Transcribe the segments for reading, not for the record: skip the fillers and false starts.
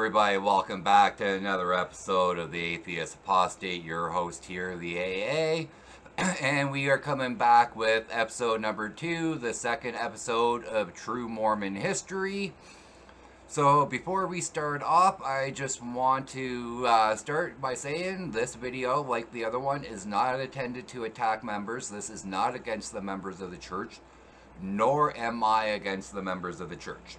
everybody, welcome back to another episode of the Atheist Apostate. Your host here, the AA. And we are coming back with episode number 2, the second episode of True Mormon History. So before we start off, I just want to start by saying this video, like the other one, is not intended to attack members. This is not against the members of the church, nor am I against the members of the church.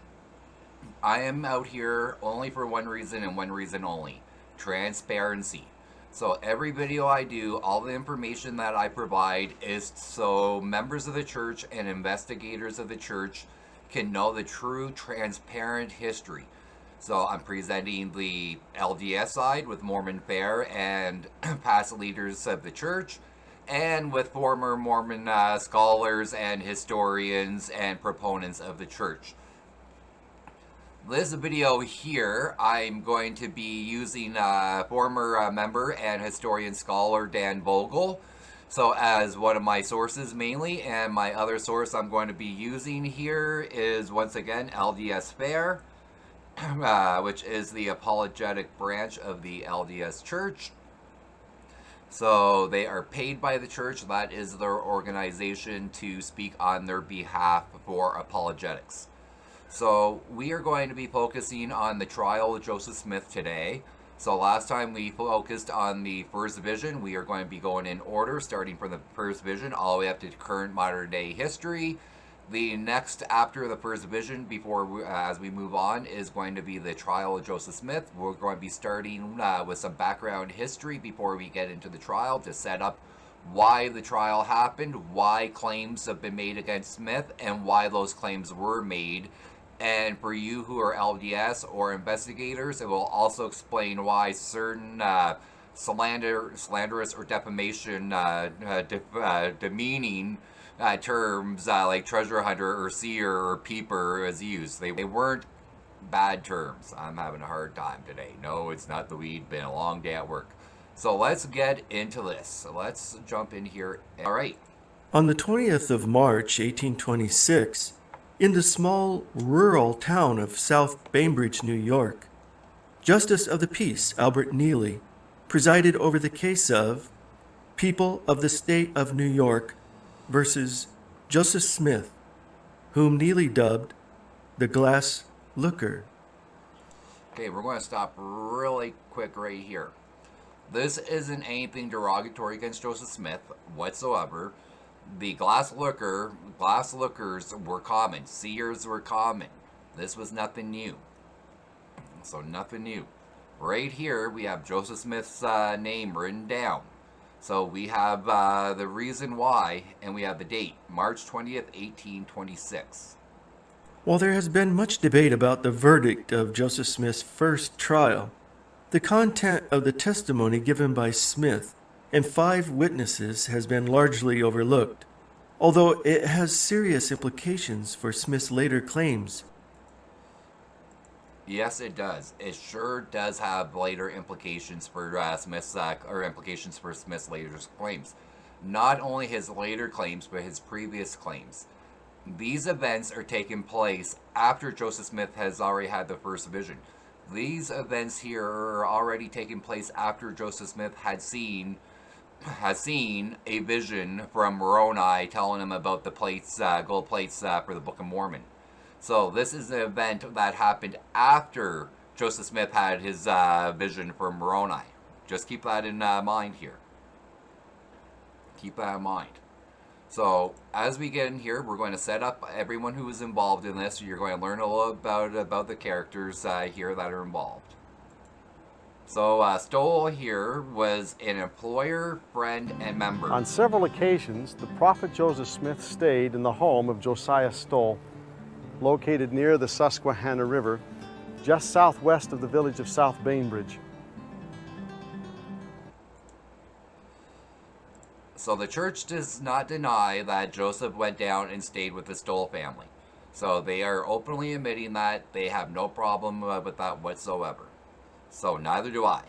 I am out here only for one reason and one reason only: transparency. So every video I do, all the information that I provide is so members of the church and investigators of the church can know the true, transparent history. So I'm presenting the LDS side with Mormon Fair and past leaders of the church, and with former Mormon scholars and historians and proponents of the church. This video here, I'm going to be using former member and historian scholar Dan Vogel, so as one of my sources mainly, and my other source I'm going to be using here is once again LDS Fair, which is the apologetic branch of the LDS Church. So they are paid by the church. That is their organization to speak on their behalf for apologetics. So we are going to be focusing on the trial of Joseph Smith today. So last time we focused on the first vision. We are going to be going in order, starting from the first vision all the way up to current modern day history. The next after the first vision, as we move on, is going to be the trial of Joseph Smith. We're going to be starting with some background history before we get into the trial to set up why the trial happened, why claims have been made against Smith, and why those claims were made. And for you who are LDS or investigators, it will also explain why certain slanderous or defamation, demeaning terms like treasure hunter or seer or peeper is used. They weren't bad terms. I'm having a hard time today. No, it's not the weed. Been a long day at work. So let's get into this. So let's jump in here. All right. On the 20th of March, 1826, in the small rural town of South Bainbridge, New York, Justice of the Peace Albert Neely presided over the case of People of the State of New York versus Joseph Smith, whom Neely dubbed the Glass Looker. Okay, we're going to stop really quick right here. This isn't anything derogatory against Joseph Smith whatsoever. The glass lookers were common. Seers were common. This was nothing new. So nothing new. Right here, we have Joseph Smith's name written down. So we have the reason why, and we have the date, March 20th, 1826. While there has been much debate about the verdict of Joseph Smith's first trial, the content of the testimony given by Smith and 5 witnesses has been largely overlooked, although it has serious implications for Smith's later claims. Yes, it does. It sure does have later implications for Smith's later claims. Not only his later claims, but his previous claims. These events are taking place after Joseph Smith has already had the first vision. These events here are already taking place after Joseph Smith has seen a vision from Moroni telling him about the plates, gold plates for the Book of Mormon. So this is an event that happened after Joseph Smith had his vision from Moroni. Just keep that in mind here. Keep that in mind. So as we get in here, we're going to set up everyone who is involved in this. You're going to learn a little about the characters here that are involved. So Stoll here was an employer, friend, and member. On several occasions, the prophet Joseph Smith stayed in the home of Josiah Stoll, located near the Susquehanna River, just southwest of the village of South Bainbridge. So the church does not deny that Joseph went down and stayed with the Stoll family. So they are openly admitting that. They have no problem with that whatsoever. So neither do I.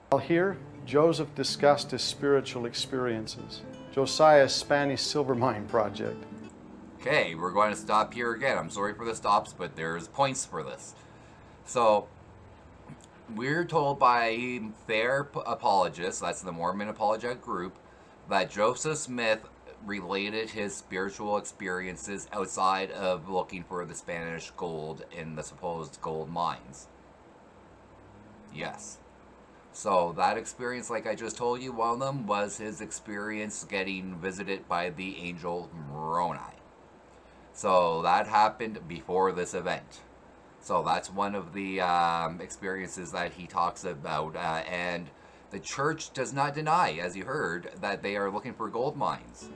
While here, Joseph discussed his spiritual experiences, Josiah's Spanish silver mine project, Okay, we're going to stop here again. I'm sorry for the stops, but there's points for this. So, we're told by their apologists, that's the Mormon apologetic group, that Joseph Smith related his spiritual experiences outside of looking for the Spanish gold in the supposed gold mines. Yes. So that experience, like I just told you, one of them was his experience getting visited by the angel Moroni. So that happened before this event. So that's one of the experiences that he talks about. And the church does not deny, as you heard, that they are looking for gold mines.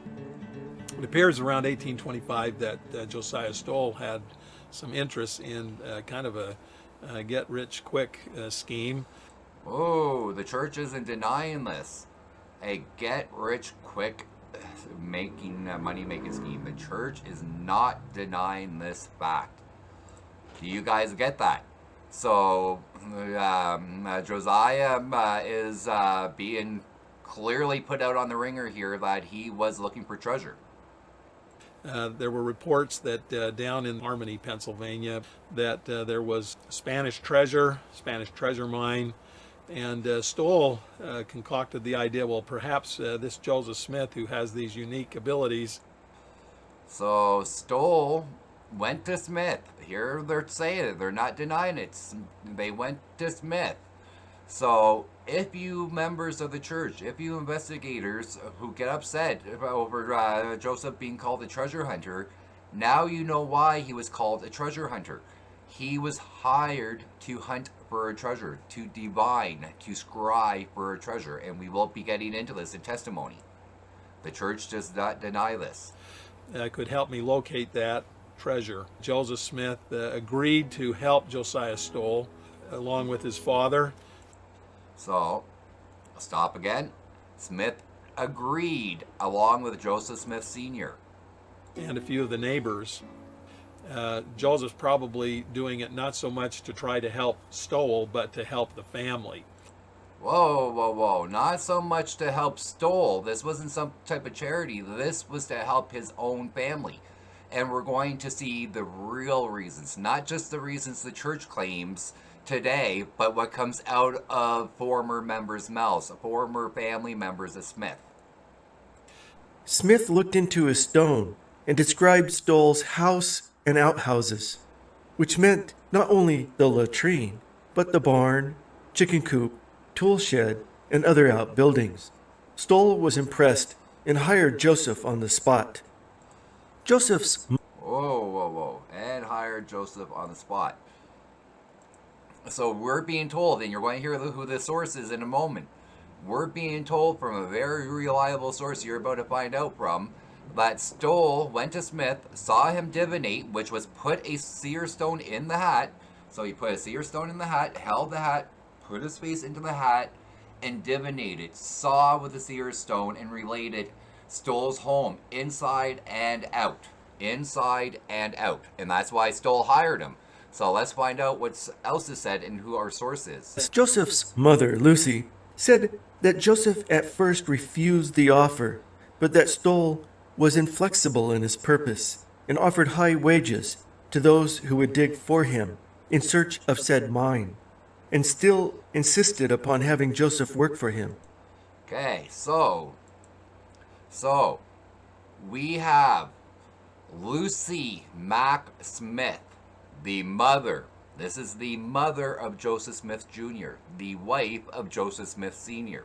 It appears around 1825 that Josiah Stoll had some interest in kind of a get-rich-quick scheme. Oh, the church isn't denying this. A get-rich-quick money-making scheme. The church is not denying this fact. Do you guys get that? So, Josiah is being clearly put out on the ringer here that he was looking for treasure. There were reports that down in Harmony, Pennsylvania, that there was Spanish treasure mine, and Stoll concocted the idea, well, perhaps this Joseph Smith, who has these unique abilities. So Stoll went to Smith. Here they're saying it. They're not denying it. They went to Smith. So if you members of the church, if you investigators who get upset over Joseph being called a treasure hunter, now you know why he was called a treasure hunter. He was hired to hunt for a treasure, to divine, to scry for a treasure, and we will be getting into this in testimony. The church does not deny this. Could help me locate that treasure. Joseph Smith agreed to help Josiah Stoll along with his father. So, stop again. Smith agreed along with Joseph Smith Sr. and a few of the neighbors. Joseph's probably doing it not so much to try to help Stoll, but to help the family. Whoa. Not so much to help Stoll. This wasn't some type of charity. This was to help his own family. And we're going to see the real reasons, not just the reasons the church claims today, but what comes out of former members' mouths, former family members of Smith. Smith looked into his stone and described Stoll's house and outhouses, which meant not only the latrine, but the barn, chicken coop, tool shed, and other outbuildings. Stoll was impressed and hired Joseph on the spot. Joseph's Whoa. And hired Joseph on the spot. So we're being told, and you're going to hear who the source is in a moment. We're being told from a very reliable source you're about to find out from, that Stoll went to Smith, saw him divinate, which was put a seer stone in the hat. So he put a seer stone in the hat, held the hat, put his face into the hat, and divinated, saw with the seer stone, and related Stoll's home inside and out. Inside and out. And that's why Stoll hired him. So let's find out what else is said and who our source is. Joseph's mother, Lucy, said that Joseph at first refused the offer, but that Stoll was inflexible in his purpose and offered high wages to those who would dig for him in search of said mine, and still insisted upon having Joseph work for him. Okay, so we have Lucy Mack Smith, the mother. This is the mother of Joseph Smith Jr., the wife of Joseph Smith Sr.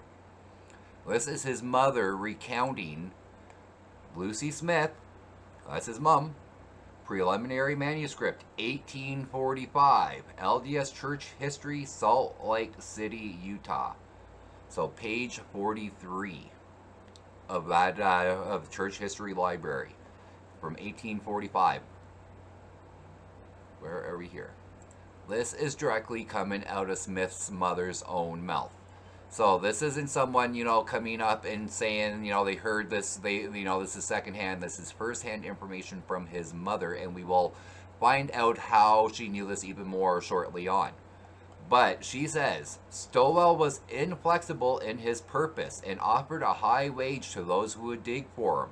This is his mother recounting Lucy Smith, that's his mom, preliminary manuscript, 1845, LDS Church History, Salt Lake City, Utah. So page 43 of that of the Church History Library from 1845. Where are we here? This is directly coming out of Smith's mother's own mouth. So this isn't someone, coming up and saying, they heard this, this is secondhand, this is firsthand information from his mother, and we will find out how she knew this even more shortly on. But she says, Stowell was inflexible in his purpose and offered a high wage to those who would dig for him.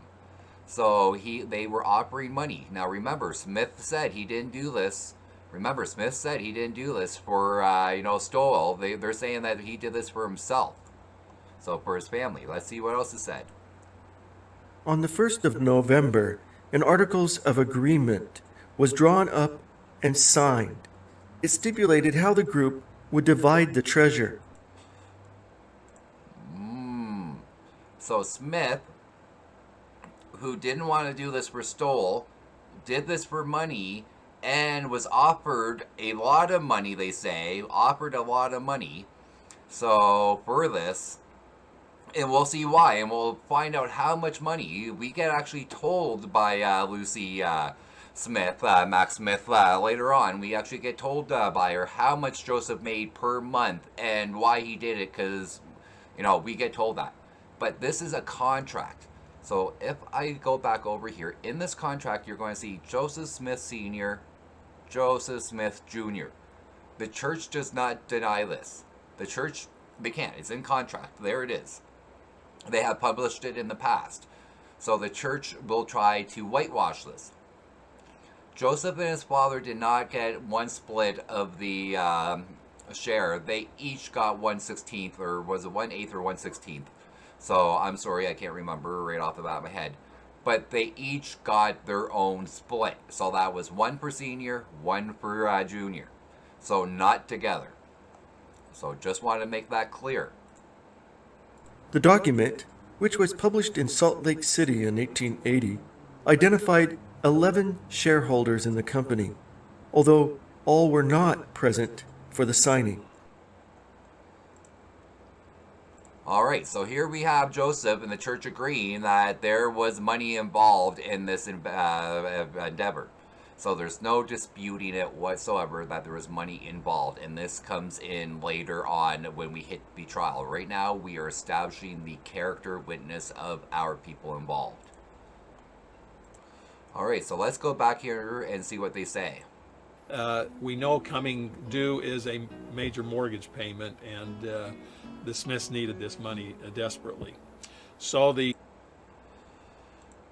So they were offering money. Now remember, Smith said he didn't do this. Remember, Smith said he didn't do this for Stowell. They're saying that he did this for himself. So for his family. Let's see what else is said. On the 1st of November, an Articles of Agreement was drawn up and signed. It stipulated how the group would divide the treasure. So Smith, who didn't want to do this for Stoll, did this for money and was offered a lot of money, they say. Offered a lot of money. So for this, and we'll see why, and we'll find out how much money. We get actually told by Lucy Smith, Max Smith, later on. We actually get told by her how much Joseph made per month and why he did it, because, we get told that. But this is a contract. So if I go back over here, in this contract, you're going to see Joseph Smith Sr., Joseph Smith Jr. The church does not deny this. The church, they can't. It's in contract. There it is. They have published it in the past. So the church will try to whitewash this. Joseph and his father did not get one split of the share. They each got 1/16, or was it 1/8 or 1/16? So I'm sorry, I can't remember right off the bat of my head. But they each got their own split. So that was one for senior, one for junior. So not together. So just want to make that clear. The document, which was published in Salt Lake City in 1880, identified 11 shareholders in the company, although all were not present for the signing. All right, so here we have Joseph and the church agreeing that there was money involved in this endeavor. So there's no disputing it whatsoever that there was money involved. And this comes in later on when we hit the trial. Right now, we are establishing the character witness of our people involved. All right, so let's go back here and see what they say. We know coming due is a major mortgage payment, and the Smiths needed this money desperately. So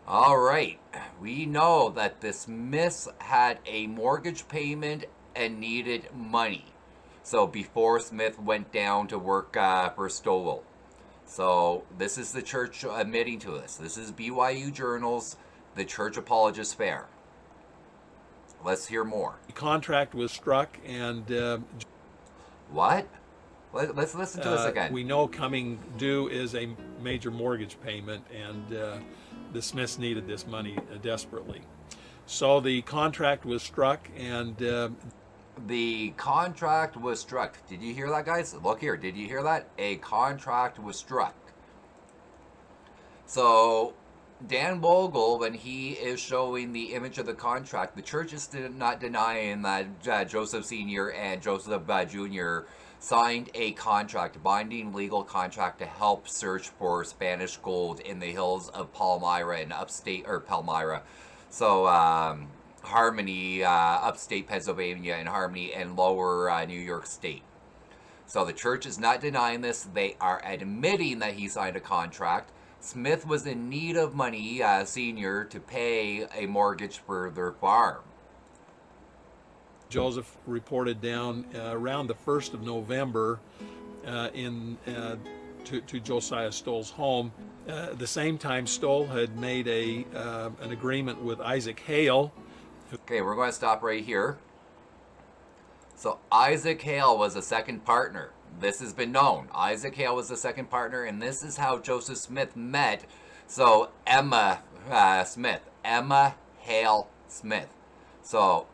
All right, we know that the Smiths had a mortgage payment and needed money. So before Smith went down to work for Stowell. So this is the church admitting to this. This is BYU Journals, the Church Apologist Fair. Let's hear more. the contract was struck, and What? Let's listen to this again. we know coming due is a major mortgage payment, and the Smiths needed this money desperately. So the contract was struck, and The contract was struck. Did you hear that, guys? Look here. Did you hear that? A contract was struck. So Dan Vogel, when he is showing the image of the contract, the church is not denying that Joseph Sr. and Joseph Jr. signed a contract, binding legal contract to help search for Spanish gold in the hills of Palmyra in Palmyra. So Harmony, upstate Pennsylvania, and Harmony and lower New York State. So the church is not denying this. They are admitting that he signed a contract. Smith was in need of money, senior, to pay a mortgage for their farm. Joseph reported down around the 1st of November to Josiah Stoll's home. At the same time, Stoll had made an agreement with Isaac Hale. Okay, we're going to stop right here. So Isaac Hale was a second partner. This has been known. Isaac Hale was the second partner, and this is how Joseph Smith met. So Emma Smith. Emma Hale Smith. So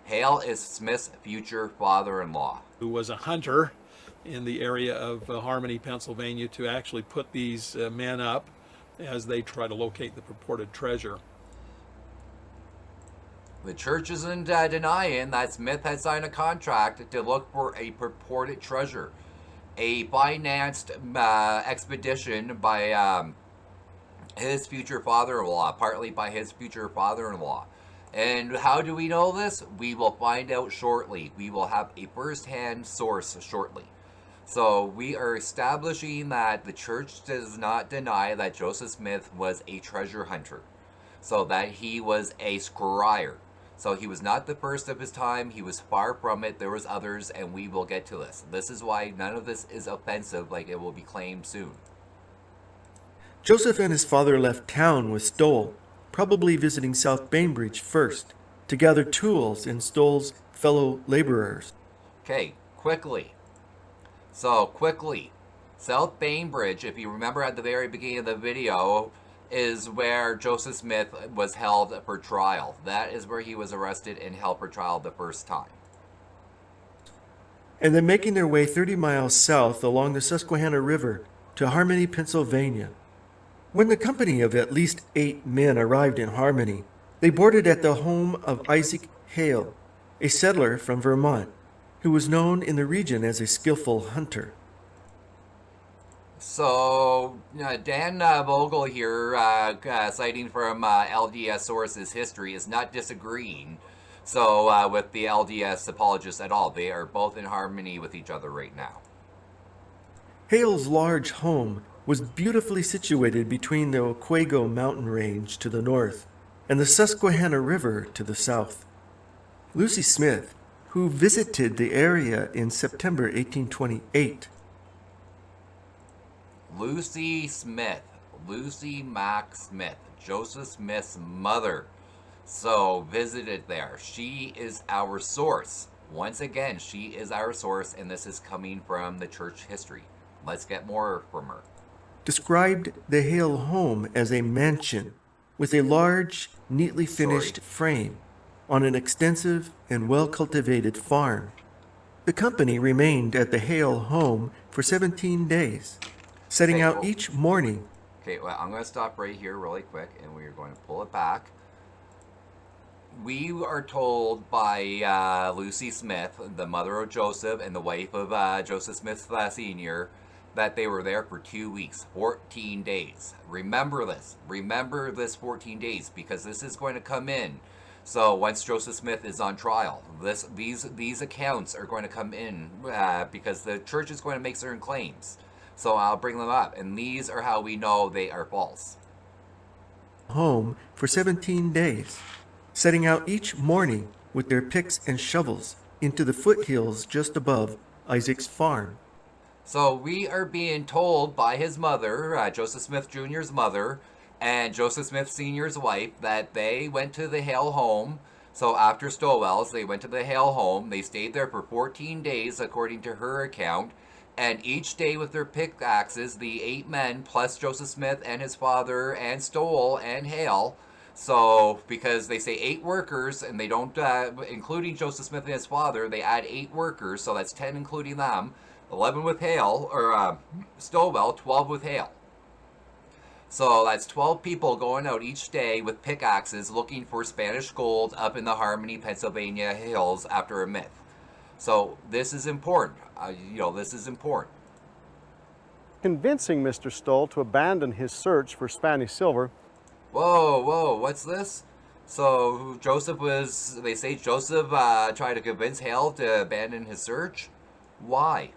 Hale is Smith's future father-in-law. Who was a hunter in the area of Harmony, Pennsylvania, to actually put these men up as they try to locate the purported treasure. The church isn't denying that Smith had signed a contract to look for a purported treasure. A financed expedition by his future father-in-law, partly by his future father-in-law. And how do we know this? We will find out shortly. We will have a first-hand source shortly. So we are establishing that the church does not deny that Joseph Smith was a treasure hunter. so that he was a scryer. So he was not the first of his time. He was far from it. There was others, and we will get to this. This is why none of this is offensive like it will be claimed soon. Joseph and his father left town with Stoll, probably visiting South Bainbridge first, to gather tools in Stoll's fellow laborers. Okay, quickly. South Bainbridge, if you remember at the very beginning of the video, is where Joseph Smith was held for trial. That is where he was arrested and held for trial the first time. And then making their way 30 miles south along the Susquehanna River to Harmony, Pennsylvania. When the company of at least 8 men arrived in Harmony, they boarded at the home of Isaac Hale, a settler from Vermont, who was known in the region as a skillful hunter. So, Dan Vogel here, citing from LDS Sources History, is not disagreeing with the LDS Apologists at all. They are both in harmony with each other right now. Hale's large home was beautifully situated between the Oquago mountain range to the north and the Susquehanna River to the south. Lucy Smith, who visited the area in September 1828, Lucy Smith, Lucy Mack Smith, Joseph Smith's mother, visited there. She is our source. Once again, she is our source, and this is coming from the church history. Let's get more from her. described the Hale home as a mansion with a large, neatly finished frame on an extensive and well-cultivated farm. The company remained at the Hale home for 17 days, setting out each morning. Okay, well, I'm going to stop right here really quick, and we are going to pull it back. We are told by Lucy Smith, the mother of Joseph and the wife of Joseph Smith Sr., that they were there for 2 weeks, 14 days. Remember this 14 days, because this is going to come in. So once Joseph Smith is on trial, these accounts are going to come in because the church is going to make certain claims. So I'll bring them up, and these are how we know they are false. Home for 17 days, setting out each morning with their picks and shovels into the foothills just above Isaac's farm. So we are being told by his mother, Joseph Smith Jr.'s mother, and Joseph Smith Sr.'s wife, that they went to the Hale home. So after Stowell's, they went to the Hale home. They stayed there for 14 days, according to her account. And each day with their pickaxes, the 8 men, plus Joseph Smith and his father, and Stowell and Hale. So, because they say 8 workers, and they don't, including Joseph Smith and his father, they add 8 workers, so that's 10 including them. 11 with Hale, or Stowell, 12 with Hale. So that's 12 people going out each day with pickaxes looking for Spanish gold up in the Harmony, Pennsylvania hills after a myth. So this is important. This is important. Convincing Mr. Stoll to abandon his search for Spanish silver. Whoa, what's this? So they say Joseph tried to convince Hale to abandon his search? Why?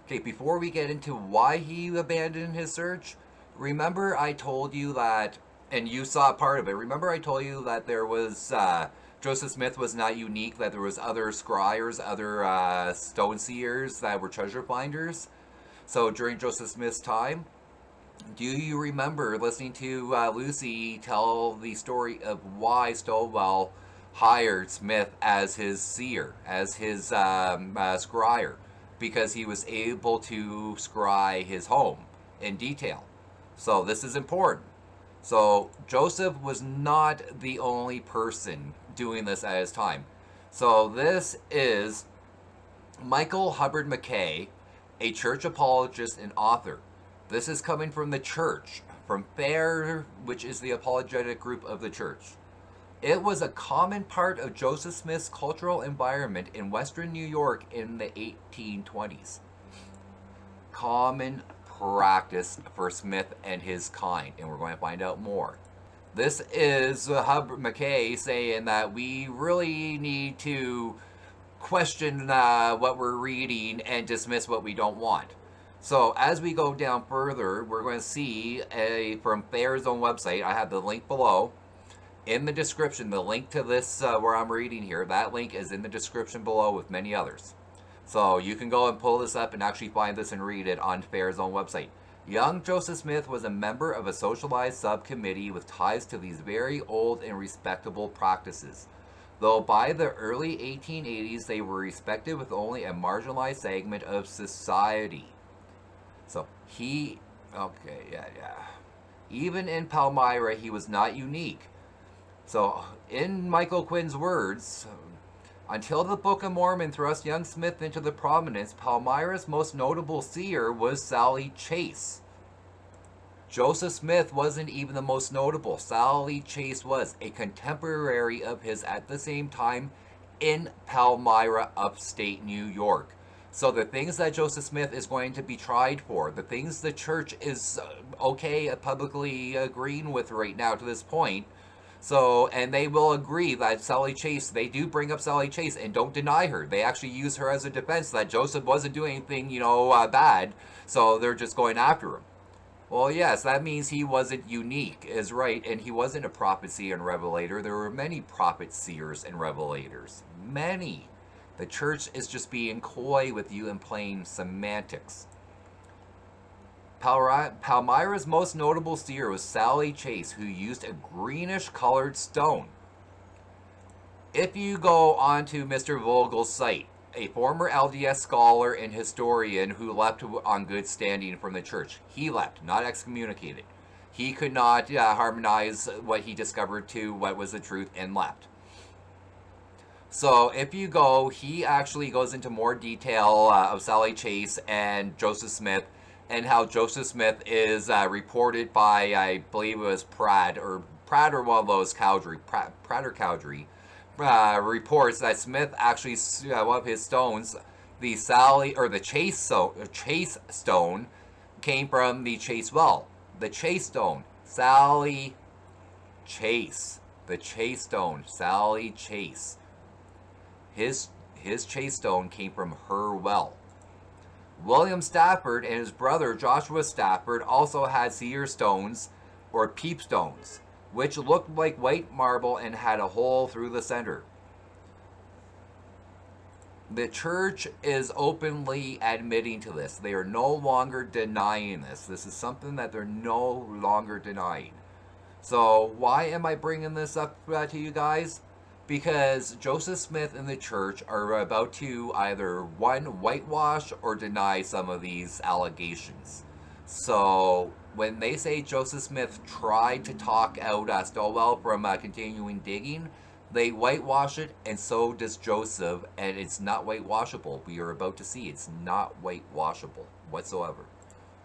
Okay, before we get into why he abandoned his search, remember I told you that, and you saw part of it, remember I told you that there was, Joseph Smith was not unique, that there was other scryers, other stone seers that were treasure finders? So during Joseph Smith's time, do you remember listening to Lucy tell the story of why Stowell hired Smith as his seer, as his scryer? Because he was able to scry his home in detail. So this is important. So Joseph was not the only person doing this at his time. So this is Michael Hubbard McKay, a church apologist and author. This is coming from the church, from FAIR, which is the apologetic group of the church. It was a common part of Joseph Smith's cultural environment in Western New York in the 1820s. Common practice for Smith and his kind, and we're going to find out more. This is Hubbard McKay saying that we really need to question what we're reading and dismiss what we don't want. So as we go down further, we're going to see from Fair's own website. I have the link below in the description. The link to this where I'm reading here, that link is in the description below with many others. So you can go and pull this up and actually find this and read it on Fair's own website. Young Joseph Smith was a member of a socialized subcommittee with ties to these very old and respectable practices. Though by the early 1880s they were respected with only a marginalized segment of society. So even in Palmyra, he was not unique. So, in Michael Quinn's words, until the Book of Mormon thrust young Smith into the prominence, Palmyra's most notable seer was Sally Chase. Joseph Smith wasn't even the most notable. Sally Chase was a contemporary of his at the same time in Palmyra, upstate New York. So the things that Joseph Smith is going to be tried for, the things the church is publicly agreeing with right now to this point, so, and they will agree that Sally Chase, they do bring up Sally Chase and don't deny her. They actually use her as a defense that Joseph wasn't doing anything, bad, so they're just going after him. Well, yes, that means he wasn't unique, is right, and he wasn't a prophet, seer, and revelator. There were many prophets, seers, and revelators. Many. The church is just being coy with you and playing semantics. Palmyra's most notable seer was Sally Chase, who used a greenish-colored stone. If you go onto Mr. Vogel's site, a former LDS scholar and historian who left on good standing from the church, he left, not excommunicated. He could not harmonize what he discovered to what was the truth and left. So if you go, he actually goes into more detail of Sally Chase and Joseph Smith, and how Joseph Smith is reported by, I believe it was Pratt or one of those Cowdery, Pratt or Cowdery, reports that Smith actually, one of his stones, the Chase stone, came from the Chase well. The Chase stone, Sally Chase. The Chase stone, Sally Chase. His Chase stone came from her well. William Stafford and his brother Joshua Stafford also had seer stones, or peep stones, which looked like white marble and had a hole through the center. The church is openly admitting to this. They are no longer denying this. This is something that they're no longer denying. So why am I bringing this up to you guys? Because Joseph Smith and the church are about to either, one, whitewash or deny some of these allegations. So when they say Joseph Smith tried to talk out Stowell from continuing digging, they whitewash it, and so does Joseph, and it's not whitewashable. We are about to see it's not whitewashable whatsoever.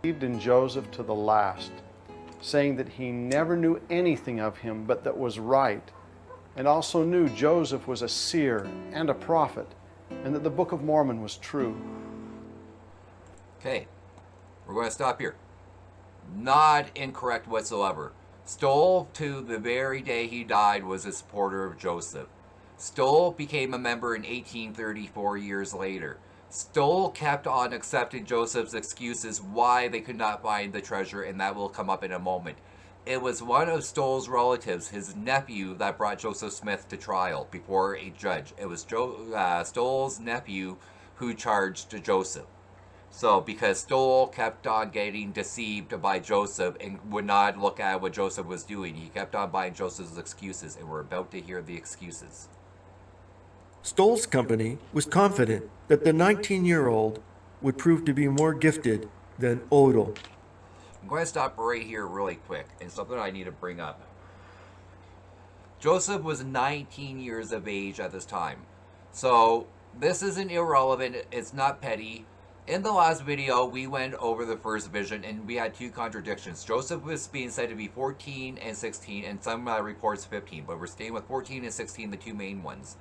Believed in Joseph to the last, saying that he never knew anything of him but that was right, and also knew Joseph was a seer and a prophet, and that the Book of Mormon was true. Okay, we're going to stop here. Not incorrect whatsoever. Stoll, to the very day he died, was a supporter of Joseph. Stoll became a member in 1834 years later. Stoll kept on accepting Joseph's excuses why they could not find the treasure, and that will come up in a moment. It was one of Stoll's relatives, his nephew, that brought Joseph Smith to trial before a judge. It was Stoll's nephew who charged Joseph. So, because Stoll kept on getting deceived by Joseph and would not look at what Joseph was doing, he kept on buying Joseph's excuses, and we're about to hear the excuses. Stoll's company was confident that the 19-year-old would prove to be more gifted than Odell. I'm going to stop right here really quick, and something I need to bring up. Joseph was 19 years of age at this time. So, this isn't irrelevant, it's not petty. In the last video, we went over the first vision, and we had two contradictions. Joseph was being said to be 14 and 16, and some reports 15, but we're staying with 14 and 16, the two main ones.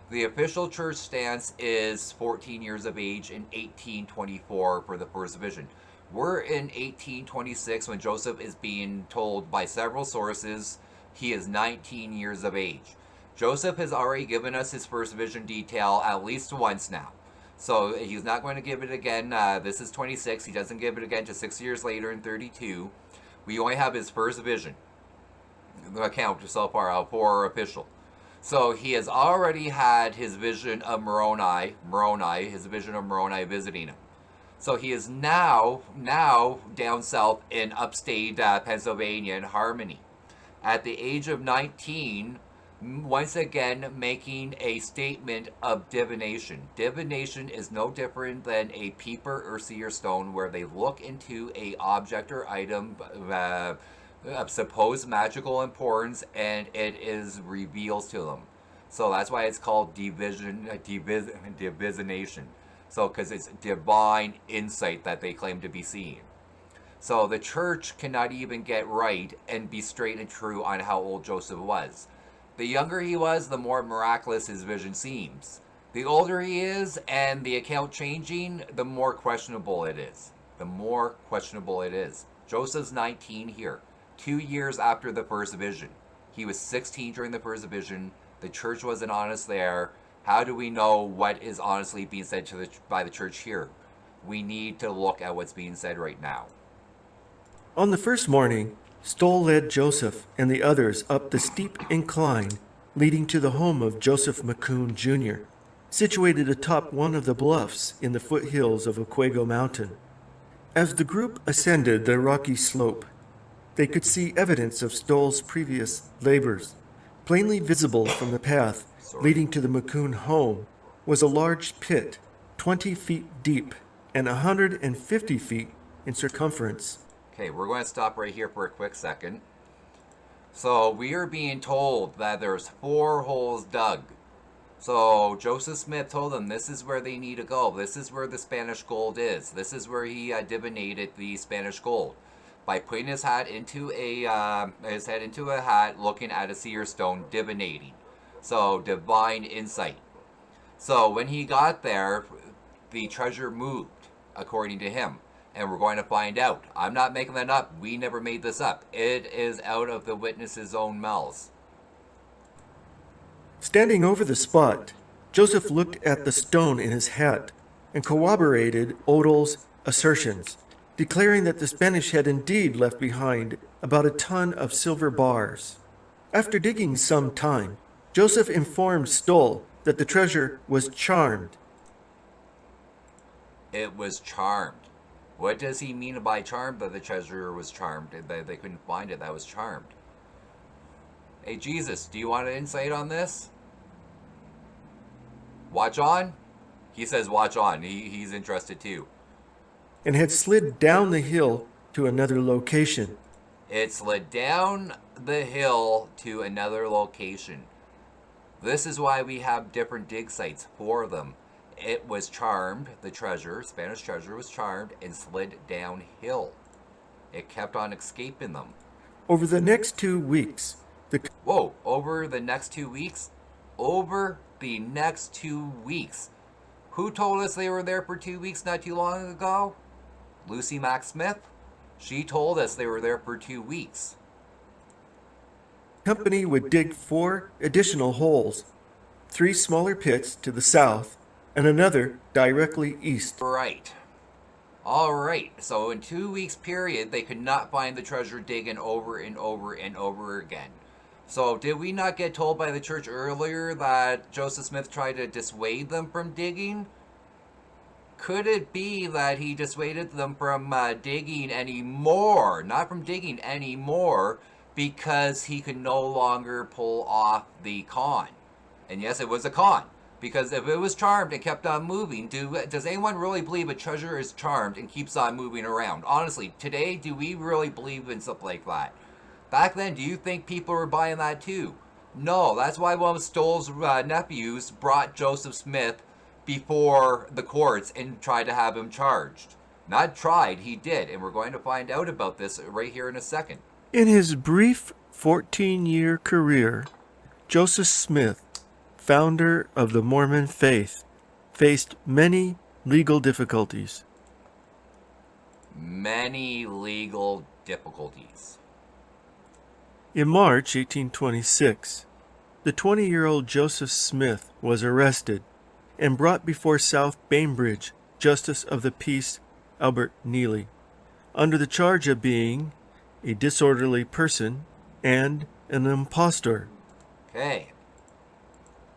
The official church stance is 14 years of age in 1824 for the first vision. We're in 1826 when Joseph is being told by several sources he is 19 years of age. Joseph has already given us his first vision detail at least once now. So he's not going to give it again. This is 26. He doesn't give it again to 6 years later in 32. We only have his first vision. The account so far, for official. So he has already had his vision of Moroni, his vision of Moroni visiting him. So he is now down south in upstate Pennsylvania in Harmony. At the age of 19, once again making a statement of divination. Divination is no different than a peeper or seer stone, where they look into a object or item of supposed magical importance, and it is reveals to them. So that's why it's called divination. So because it's divine insight that they claim to be seeing. So the church cannot even get right and be straight and true on how old Joseph was. The younger he was, the more miraculous his vision seems. The older he is and the account changing, the more questionable it is. Joseph's 19 here, 2 years after the first vision. He was 16 during the first vision. The church wasn't honest there. How do we know what is honestly being said by the church here? We need to look at what's being said right now. On the first morning, Stoll led Joseph and the others up the steep incline leading to the home of Joseph McCoon Jr., situated atop one of the bluffs in the foothills of Oquego Mountain. As the group ascended the rocky slope, they could see evidence of Stoll's previous labors. Plainly visible from the path leading to the McCoon home was a large pit, 20 feet deep and 150 feet in circumference. Okay, we're going to stop right here for a quick second. So we are being told that there's 4 holes dug. So Joseph Smith told them this is where they need to go. This is where the Spanish gold is. This is where he divinated the Spanish gold by putting his head into a hat, looking at a seer stone, divinating. So divine insight. So when he got there, the treasure moved, according to him. And we're going to find out. I'm not making that up. We never made this up. It is out of the witnesses' own mouths. Standing over the spot, Joseph looked at the stone in his hat and corroborated Odell's assertions, declaring that the Spanish had indeed left behind about a ton of silver bars. After digging some time, Joseph informed Stoll that the treasure was charmed. It was charmed. What does he mean by charmed, that the treasure was charmed? They couldn't find it, that was charmed. Hey, Jesus, do you want an insight on this? Watch on? He says watch on. He's interested too. And had slid down the hill to another location. It slid down the hill to another location. This is why we have different dig sites for them. It was charmed, the treasure, Spanish treasure was charmed and slid downhill. It kept on escaping them. Over the next 2 weeks, over the next 2 weeks? Over the next 2 weeks. Who told us they were there for 2 weeks not too long ago? Lucy Mack Smith? She told us they were there for 2 weeks. The company would dig 4 additional holes, 3 smaller pits to the south, and another directly east. Right. All right. So in 2 weeks period, they could not find the treasure, digging over and over and over again. So did we not get told by the church earlier that Joseph Smith tried to dissuade them from digging? Could it be that he dissuaded them from digging anymore? Not from digging anymore, because he could no longer pull off the con. And yes, it was a con. Because if it was charmed and kept on moving, does anyone really believe a treasure is charmed and keeps on moving around? Honestly, today, do we really believe in stuff like that? Back then, do you think people were buying that too? No, that's why one of Stoll's nephews brought Joseph Smith before the courts and tried to have him charged. Not tried, he did, and we're going to find out about this right here in a second. In his brief 14-year career, Joseph Smith, founder of the Mormon faith, faced many legal difficulties. Many legal difficulties. In March 1826, the 20-year-old Joseph Smith was arrested and brought before South Bainbridge Justice of the Peace Albert Neely, under the charge of being a disorderly person and an impostor. Okay.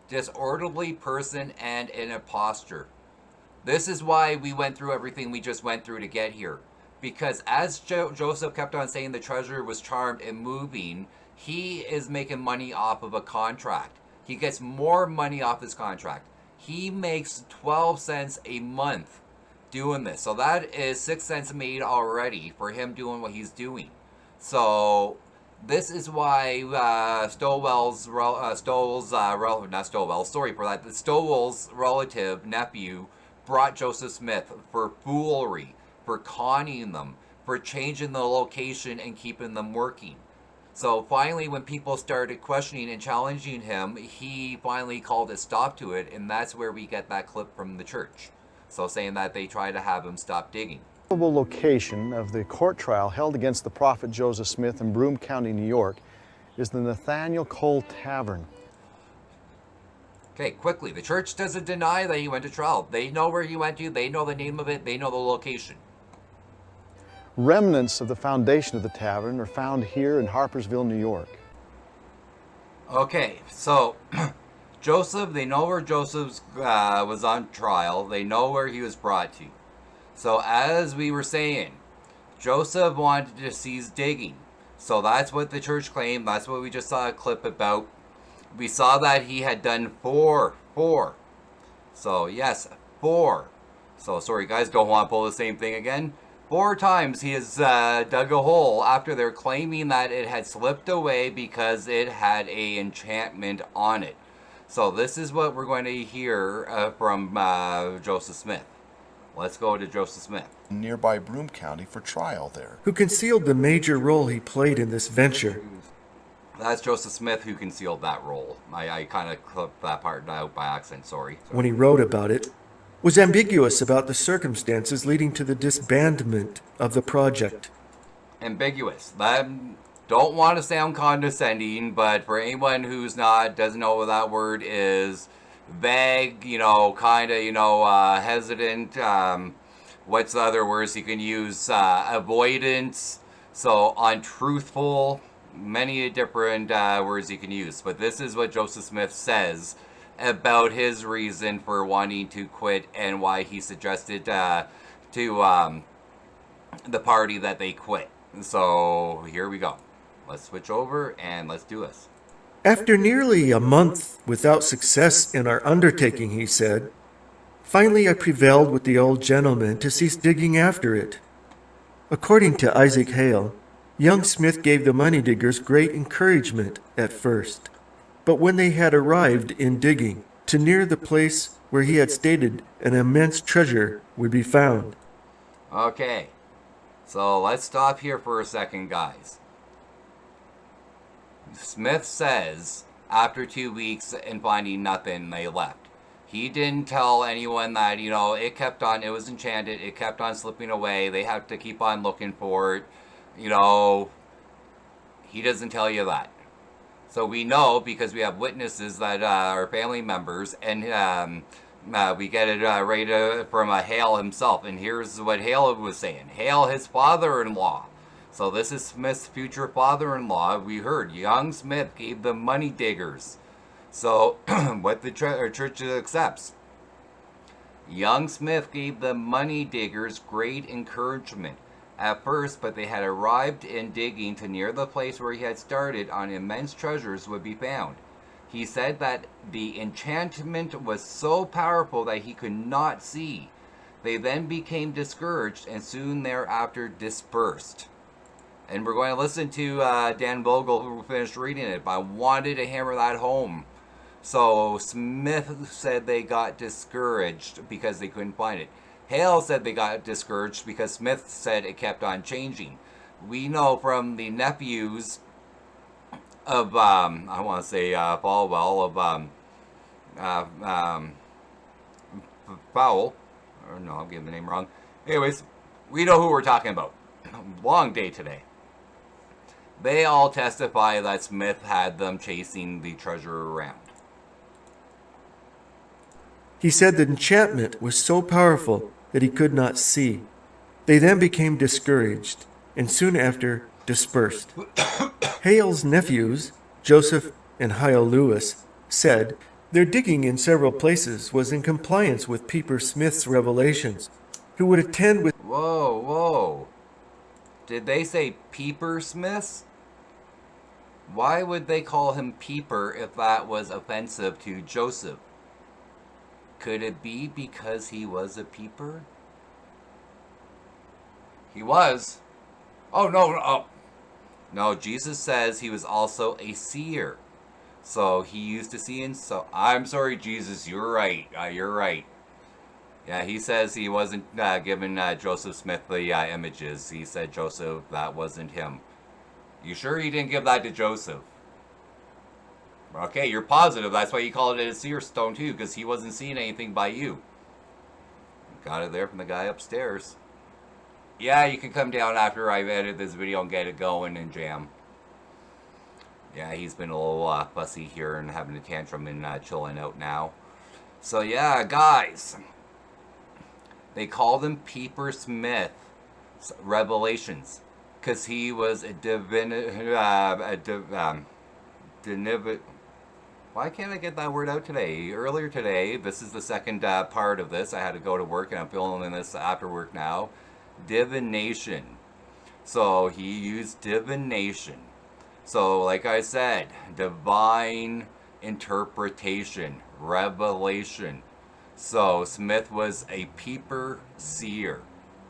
Disorderly person and an impostor. This is why we went through everything we just went through to get here. Because as Joseph kept on saying the treasure was charmed and moving, he is making money off of a contract. He gets more money off his contract. He makes 12 cents a month doing this. So that is 6 cents made already for him doing what he's doing. So this is why Stowell's relative nephew brought Joseph Smith for foolery, for conning them, for changing the location and keeping them working. So finally, when people started questioning and challenging him, he finally called a stop to it, and that's where we get that clip from the church. So saying that they tried to have him stop digging. The location of the court trial held against the prophet Joseph Smith in Broome County, New York, is the Nathaniel Cole Tavern. Okay, quickly. The church doesn't deny that he went to trial. They know where he went to. They know the name of it. They know the location. Remnants of the foundation of the tavern are found here in Harpersville, New York. Okay, so Joseph, they know where Joseph was on trial. They know where he was brought to. So as we were saying, Joseph wanted to cease digging. So that's what the church claimed. That's what we just saw a clip about. We saw that he had done four. So yes, 4. So sorry guys, don't want to pull the same thing again. 4 times he has dug a hole after they're claiming that it had slipped away because it had a enchantment on it. So this is what we're going to hear from Joseph Smith. Let's go to Joseph Smith. Nearby Broome County for trial there. Who concealed the major role he played in this venture. That's Joseph Smith who concealed that role. I kind of clipped that part out by accident, sorry. When he wrote about it, was ambiguous about the circumstances leading to the disbandment of the project. Ambiguous. Don't want to sound condescending, but for anyone who's doesn't know what that word is, vague, kind of, hesitant. What's the other words you can use? Avoidance. So untruthful. Many different words you can use. But this is what Joseph Smith says about his reason for wanting to quit and why he suggested to the party that they quit. So here we go. Let's switch over and let's do this. After nearly a month without success in our undertaking, he said, finally I prevailed with the old gentleman to cease digging after it. According to Isaac Hale, young Smith gave the money diggers great encouragement at first. But when they had arrived in digging to near the place where he had stated an immense treasure would be found. Okay, so let's stop here for a second, guys. Smith says after 2 weeks and finding nothing, they left. He didn't tell anyone that, it was enchanted, it kept on slipping away, they have to keep on looking for it. He doesn't tell you that. So we know because we have witnesses that are family members, and we get it right from Hale himself. And here's what Hale was saying. Hale, his father-in-law. So this is Smith's future father-in-law. We heard young Smith gave the money diggers. So what the church accepts. Young Smith gave the money diggers great encouragement at first, but they had arrived in digging to near the place where he had started on immense treasures would be found. He said that the enchantment was so powerful that he could not see. They then became discouraged and soon thereafter dispersed. And we're going to listen to Dan Vogel, who finished reading it, but I wanted to hammer that home. So Smith said they got discouraged because they couldn't find it. Hale said they got discouraged because Smith said it kept on changing. We know from the nephews of, Falwell, Powell, or no, I'm getting the name wrong. Anyways, we know who we're talking about. Long day today. They all testify that Smith had them chasing the treasure around. He said the enchantment was so powerful that he could not see. They then became discouraged, and soon after dispersed. Hale's nephews, Joseph and Hyle Lewis, said their digging in several places was in compliance with Peeper Smith's revelations, who would attend with... Whoa, whoa. Did they say Peeper Smiths? Why would they call him Peeper if that was offensive to Joseph? Could it be because he was a peeper? He was. Oh, no, no. No, Jesus says he was also a seer. So he used to see, and so I'm sorry, Jesus, you're right. You're right. Yeah, he says he wasn't giving Joseph Smith the images. He said Joseph, that wasn't him. You sure he didn't give that to Joseph? Okay, you're positive. That's why you called it a seer stone too, because he wasn't seeing anything by you. Got it there from the guy upstairs. Yeah, you can come down after I've edited this video and get it going and jam. Yeah, he's been a little fussy here and having a tantrum and chilling out now. So yeah, guys. They called him Peeper Smith Revelations because he was a why can't I get that word out today? Earlier today, this is the second part of this. I had to go to work and I'm filming this after work now. Divination. So he used divination. So like I said, divine interpretation, revelation. So Smith was a peeper seer.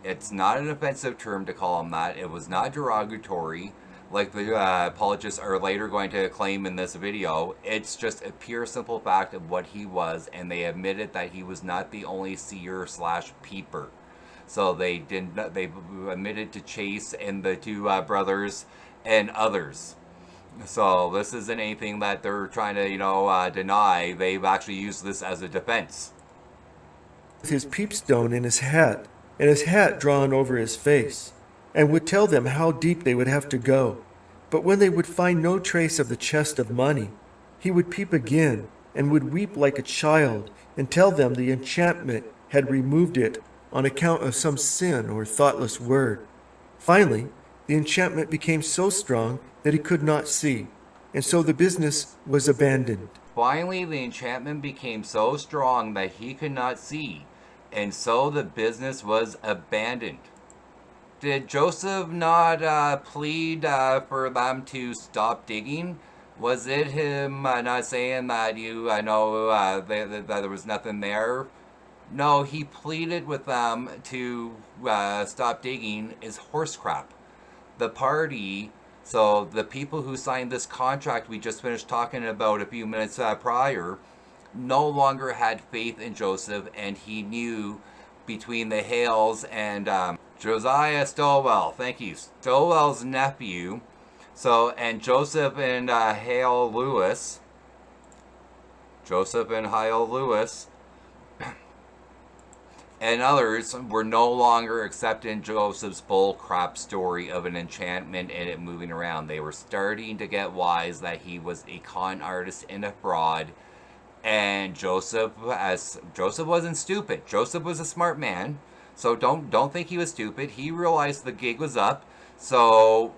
It's not an offensive term to call him that. It was not derogatory like the apologists are later going to claim in this video. It's just a pure simple fact of what he was, and they admitted that he was not the only seer slash peeper. So they admitted to Chase and the two brothers and others. So this isn't anything that they're trying to, deny. They've actually used this as a defense. With his peepstone in his hat, and his hat drawn over his face, and would tell them how deep they would have to go. But when they would find no trace of the chest of money, he would peep again, and would weep like a child, and tell them the enchantment had removed it on account of some sin or thoughtless word. Finally, the enchantment became so strong that he could not see, and so the business was abandoned. Finally, the enchantment became so strong that he could not see, and so the business was abandoned. Did Joseph not plead for them to stop digging? Was it him not saying that that there was nothing there? No, he pleaded with them to stop digging is horse crap. The party, so the people who signed this contract we just finished talking about a few minutes prior, no longer had faith in Joseph, and he knew between the Hales and Josiah Stowell, thank you, Stowell's nephew, and Joseph and Hale Lewis, and others were no longer accepting Joseph's bull crap story of an enchantment and it moving around. They were starting to get wise that he was a con artist and a fraud. And Joseph wasn't stupid. Joseph was a smart man. So don't think he was stupid. He realized the gig was up. So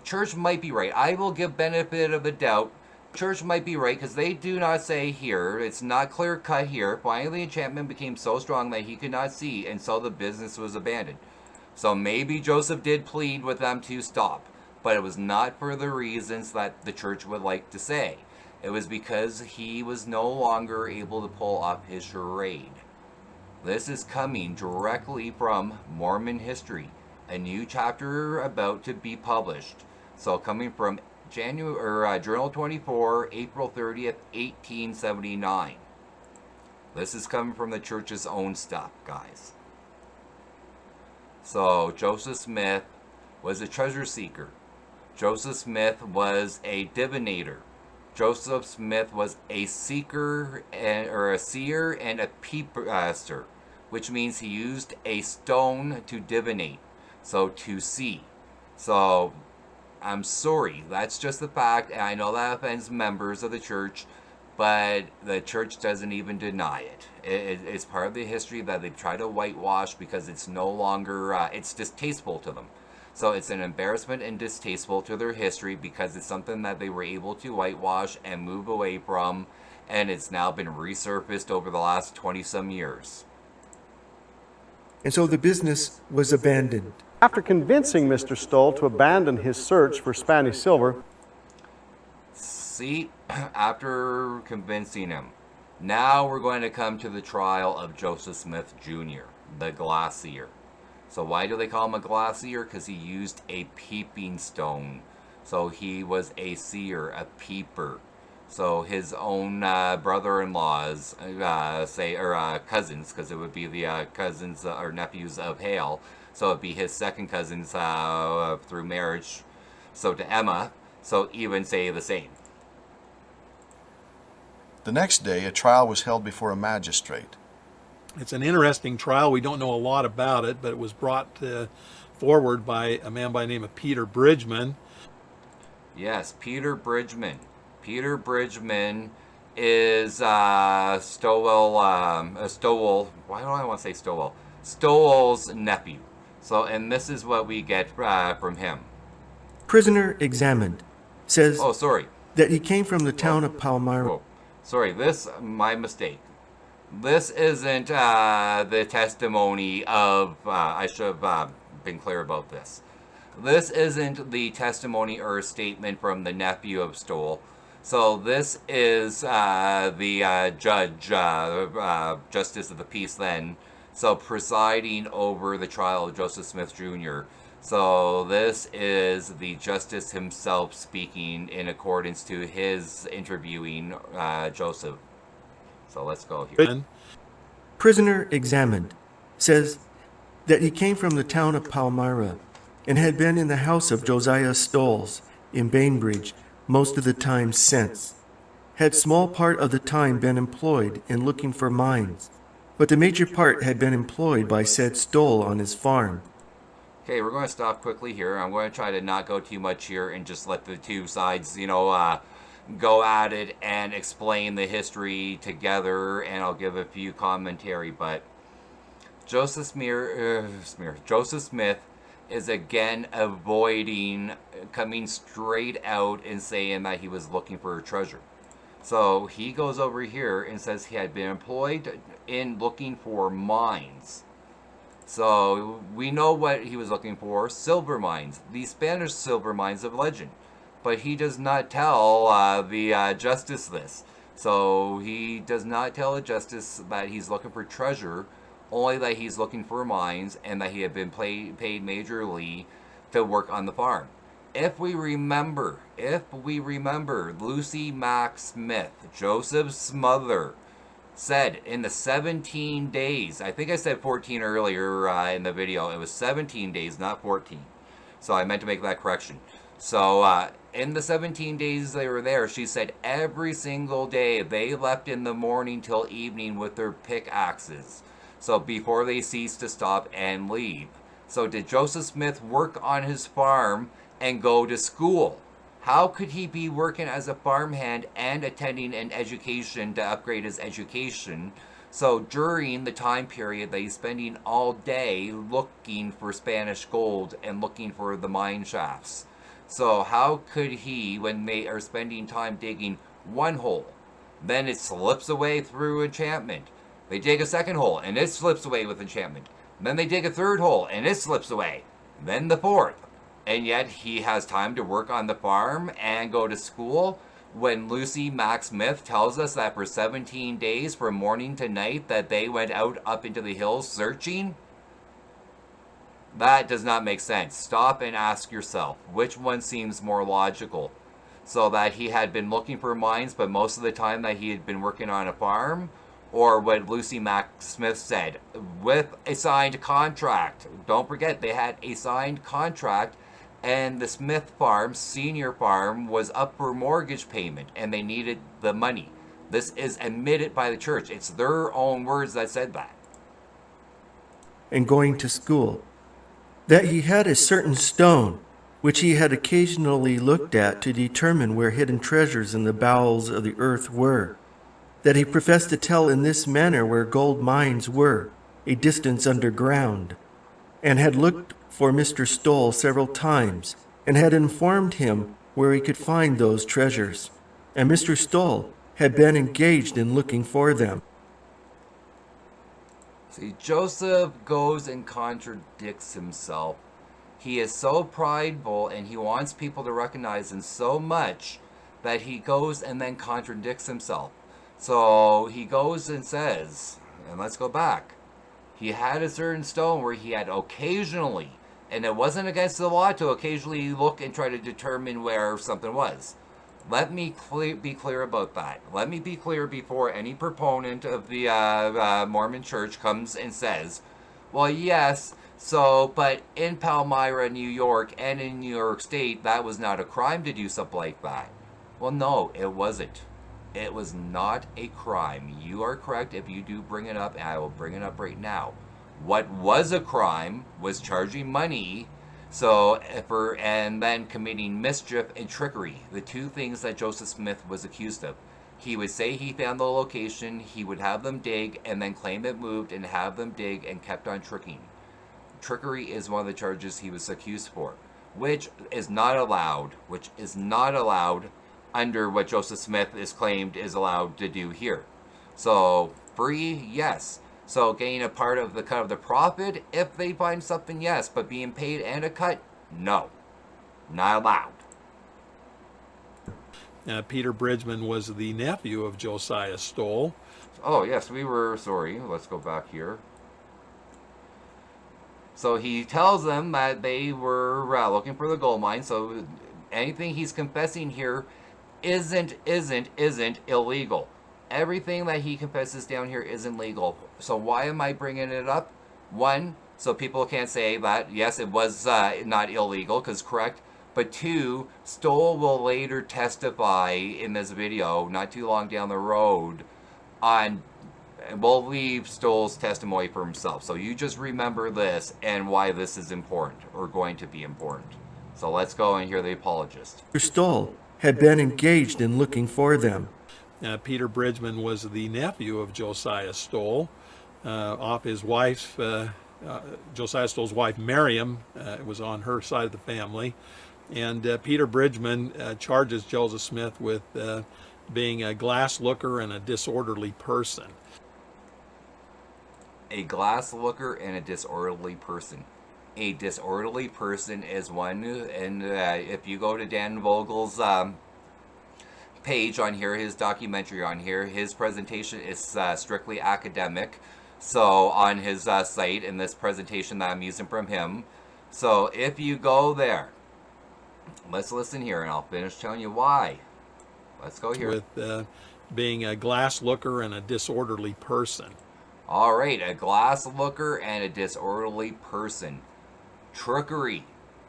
church might be right. I will give benefit of the doubt. Church might be right because they do not say here. It's not clear cut here. Finally, the enchantment became so strong that he could not see, and so the business was abandoned. So maybe Joseph did plead with them to stop, but it was not for the reasons that the church would like to say. It was because he was no longer able to pull off his charade. This is coming directly from Mormon history, a new chapter about to be published. So coming from Journal 24, April 30th, 1879. This is coming from the church's own stuff, guys. So Joseph Smith was a treasure seeker. Joseph Smith was a divinator. Joseph Smith was a seeker or a seer and a peeper, which means he used a stone to divinate, so to see. So I'm sorry, that's just the fact, and I know that offends members of the church, but the church doesn't even deny it. It's part of the history that they've tried to whitewash because it's no longer, it's distasteful to them. So it's an embarrassment and distasteful to their history because it's something that they were able to whitewash and move away from, and it's now been resurfaced over the last 20-some years. And so the business was abandoned. After convincing Mr. Stoll to abandon his search for Spanish silver, See, after convincing him, now we're going to come to the trial of Joseph Smith Jr., the glacier. So why do they call him a glacier? Because he used a peeping stone. So he was a seer, a peeper. So his own brother-in-laws, cousins, because it would be the cousins or nephews of Hale. So it'd be his second cousins through marriage. So to Emma, so even say the same. The next day, a trial was held before a magistrate. It's an interesting trial. We don't know a lot about it, but it was brought forward by a man by the name of Peter Bridgman. Yes, Peter Bridgman. Peter Bridgman is Stowell. Why do I want to say Stowell? Stowell's nephew. So, and this is what we get from him. Prisoner examined says Oh, sorry. that he came from the town of Palmyra. Oh, sorry. My mistake. This isn't the testimony of. I should have been clear about this. This isn't the testimony or statement from the nephew of Stoll. So this is the judge, Justice of the Peace then, so presiding over the trial of Joseph Smith Jr. So this is the justice himself speaking in accordance to his interviewing Joseph. So let's go here. Prisoner examined says that he came from the town of Palmyra and had been in the house of Josiah Stolls in Bainbridge most of the time since. Had small part of the time been employed in looking for mines, but the major part had been employed by said Stoll on his farm. Okay, we're going to stop quickly here. I'm going to try to not go too much here and just let the two sides, go at it and explain the history together, and I'll give a few commentary. But Joseph Smith is again avoiding coming straight out and saying that he was looking for a treasure. So he goes over here and says he had been employed in looking for mines. So we know what he was looking for: silver mines, the Spanish silver mines of legend. But he does not tell the justice this. So he does not tell the justice that he's looking for treasure, only that he's looking for mines and that he had been paid majorly to work on the farm. If we remember, Lucy Mack Smith, Joseph's mother, said in the 17 days, I think I said 14 earlier in the video, it was 17 days, not 14. So I meant to make that correction. So in the 17 days they were there, she said every single day they left in the morning till evening with their pickaxes. So before they ceased to stop and leave. So did Joseph Smith work on his farm and go to school? How could he be working as a farmhand and attending an education to upgrade his education? So during the time period that he's spending all day looking for Spanish gold and looking for the mine shafts. So how could he, when they are spending time digging one hole, then it slips away through enchantment. They dig a second hole and it slips away with enchantment. Then they dig a third hole and it slips away. Then the fourth. And yet he has time to work on the farm and go to school, when Lucy Mack Smith tells us that for 17 days from morning to night that they went out up into the hills searching? That does not make sense. Stop and ask yourself, which one seems more logical? So that he had been looking for mines, but most of the time that he had been working on a farm? Or what Lucy Mack Smith said, with a signed contract. Don't forget, they had a signed contract, and the Smith farm, senior farm, was up for mortgage payment, and they needed the money. This is admitted by the church. It's their own words that said that. And going to school. That he had a certain stone, which he had occasionally looked at to determine where hidden treasures in the bowels of the earth were. that he professed to tell in this manner where gold mines were, a distance underground, and had looked for Mr. Stoll several times, and had informed him where he could find those treasures. And Mr. Stoll had been engaged in looking for them. See, Joseph goes and contradicts himself. He is so prideful and he wants people to recognize him so much that he goes and then contradicts himself. So he goes and says, and let's go back, he had a certain stone where he had occasionally, and it wasn't against the law to occasionally look and try to determine where something was. Let me be clear about that. Let me be clear before any proponent of the Mormon church comes and says, well, yes, so, but in Palmyra, New York, and in New York State, that was not a crime to do something like that. Well, no, it wasn't. It was not a crime. You are correct if you do bring it up, and I will bring it up right now. What was a crime was charging money, and then committing mischief and trickery, the two things that Joseph Smith was accused of. He would say he found the location, he would have them dig, and then claim it moved and have them dig, and kept on tricking. Trickery is one of the charges he was accused for, which is not allowed under what Joseph Smith is claimed is allowed to do here. So, free, yes. So, getting a part of the cut of the profit, if they find something, yes. But being paid and a cut, no. Not allowed. Peter Bridgman was the nephew of Josiah Stoll. Oh, yes, sorry. Let's go back here. So he tells them that they were looking for the gold mine. So anything he's confessing here isn't illegal. Everything that he confesses down here isn't legal. So why am I bringing it up? One, so people can't say that, yes, it was not illegal, because correct. But two, Stoll will later testify in this video, not too long down the road, we'll leave Stoll's testimony for himself. So you just remember this and why this is important, or going to be important. So let's go and hear the apologist. Mr. Stoll had been engaged in looking for them. Peter Bridgman was the nephew of Josiah Stoll, off his wife, Josiah Stoll's wife Miriam, was on her side of the family. And Peter Bridgman charges Joseph Smith with being a glass looker and a disorderly person. A glass looker and a disorderly person. A disorderly person is one, and if you go to Dan Vogel's page on here, his documentary on here, his presentation is strictly academic. So on his site, in this presentation that I'm using from him. So if you go there, let's listen here, and I'll finish telling you why. Let's go here. With being a glass looker and a disorderly person. All right, a glass looker and a disorderly person. Trickery.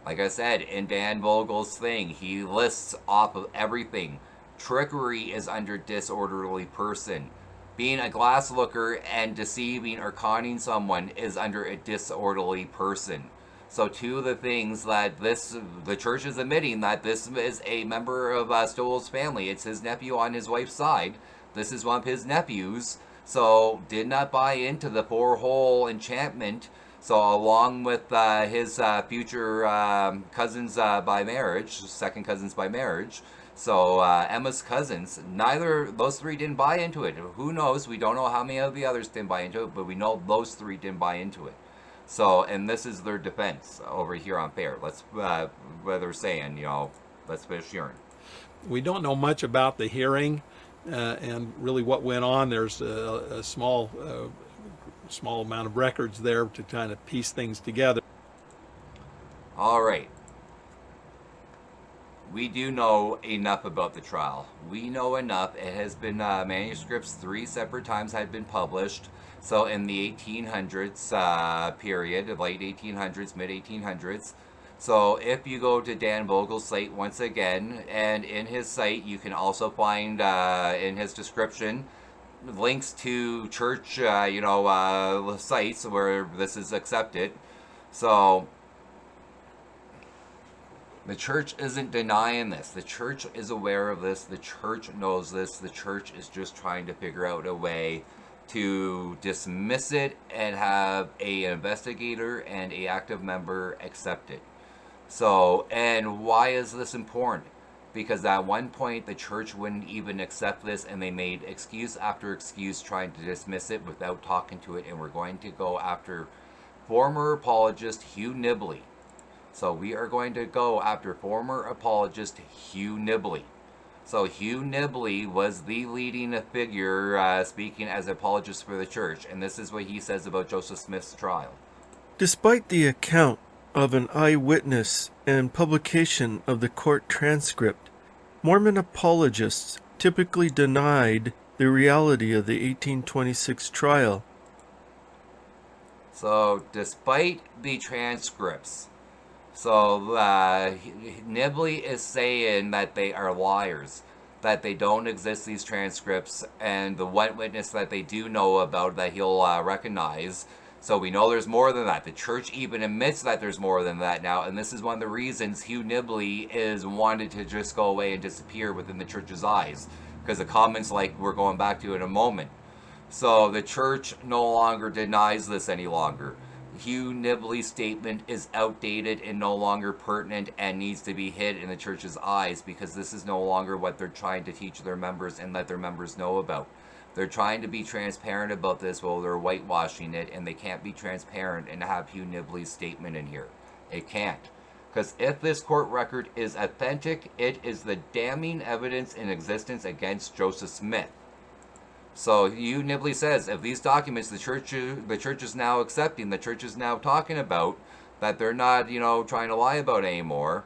Like I said, in Dan Vogel's thing, he lists off of everything. Trickery is under disorderly person. Being a glass looker and deceiving or conning someone is under a disorderly person. So two of the things that the church is admitting, that this is a member of Stoll's family. It's his nephew on his wife's side. This is one of his nephews. So did not buy into the four-hole enchantment. So along with his future cousins by marriage, second cousins by marriage. So Emma's cousins, those three didn't buy into it. Who knows? We don't know how many of the others didn't buy into it, but we know those three didn't buy into it. So, and this is their defense over here on Fair. Let's, what they're saying, let's finish hearing. We don't know much about the hearing and really what went on. There's a small amount of records there to kind of piece things together. All right. We do know enough about the trial. We know enough. It has been manuscripts 3 separate times had been published. So in the 1800s period, late 1800s, mid 1800s. So if you go to Dan Vogel's site once again, and in his site you can also find in his description links to church, sites where this is accepted. So The church isn't denying this. The church is aware of this. The church knows this. The church is just trying to figure out a way to dismiss it and have an investigator and a active member accept it. So, and why is this important? Because at one point the church wouldn't even accept this, and they made excuse after excuse trying to dismiss it without talking to it, and we're going to go after former apologist Hugh Nibley. So we are going to go after former apologist Hugh Nibley. So Hugh Nibley was the leading figure speaking as an apologist for the church, and this is what he says about Joseph Smith's trial. Despite the account of an eyewitness and publication of the court transcript, Mormon apologists typically denied the reality of the 1826 trial. So despite the transcripts, so Nibley is saying that they are liars, that they don't exist, these transcripts, and the one witness that they do know about that he'll recognize. So we know there's more than that. The church even admits that there's more than that now, and this is one of the reasons Hugh Nibley is wanted to just go away and disappear within the church's eyes, because the comments like we're going back to in a moment. So the church no longer denies this any longer. Hugh Nibley's statement is outdated and no longer pertinent and needs to be hid in the church's eyes, because this is no longer what they're trying to teach their members and let their members know about. They're trying to be transparent about this while they're whitewashing it, and they can't be transparent and have Hugh Nibley's statement in here. It can't. Because if this court record is authentic, it is the damning evidence in existence against Joseph Smith. So Hugh Nibley says, if these documents the church is now accepting, the church is now talking about, that they're not, trying to lie about anymore,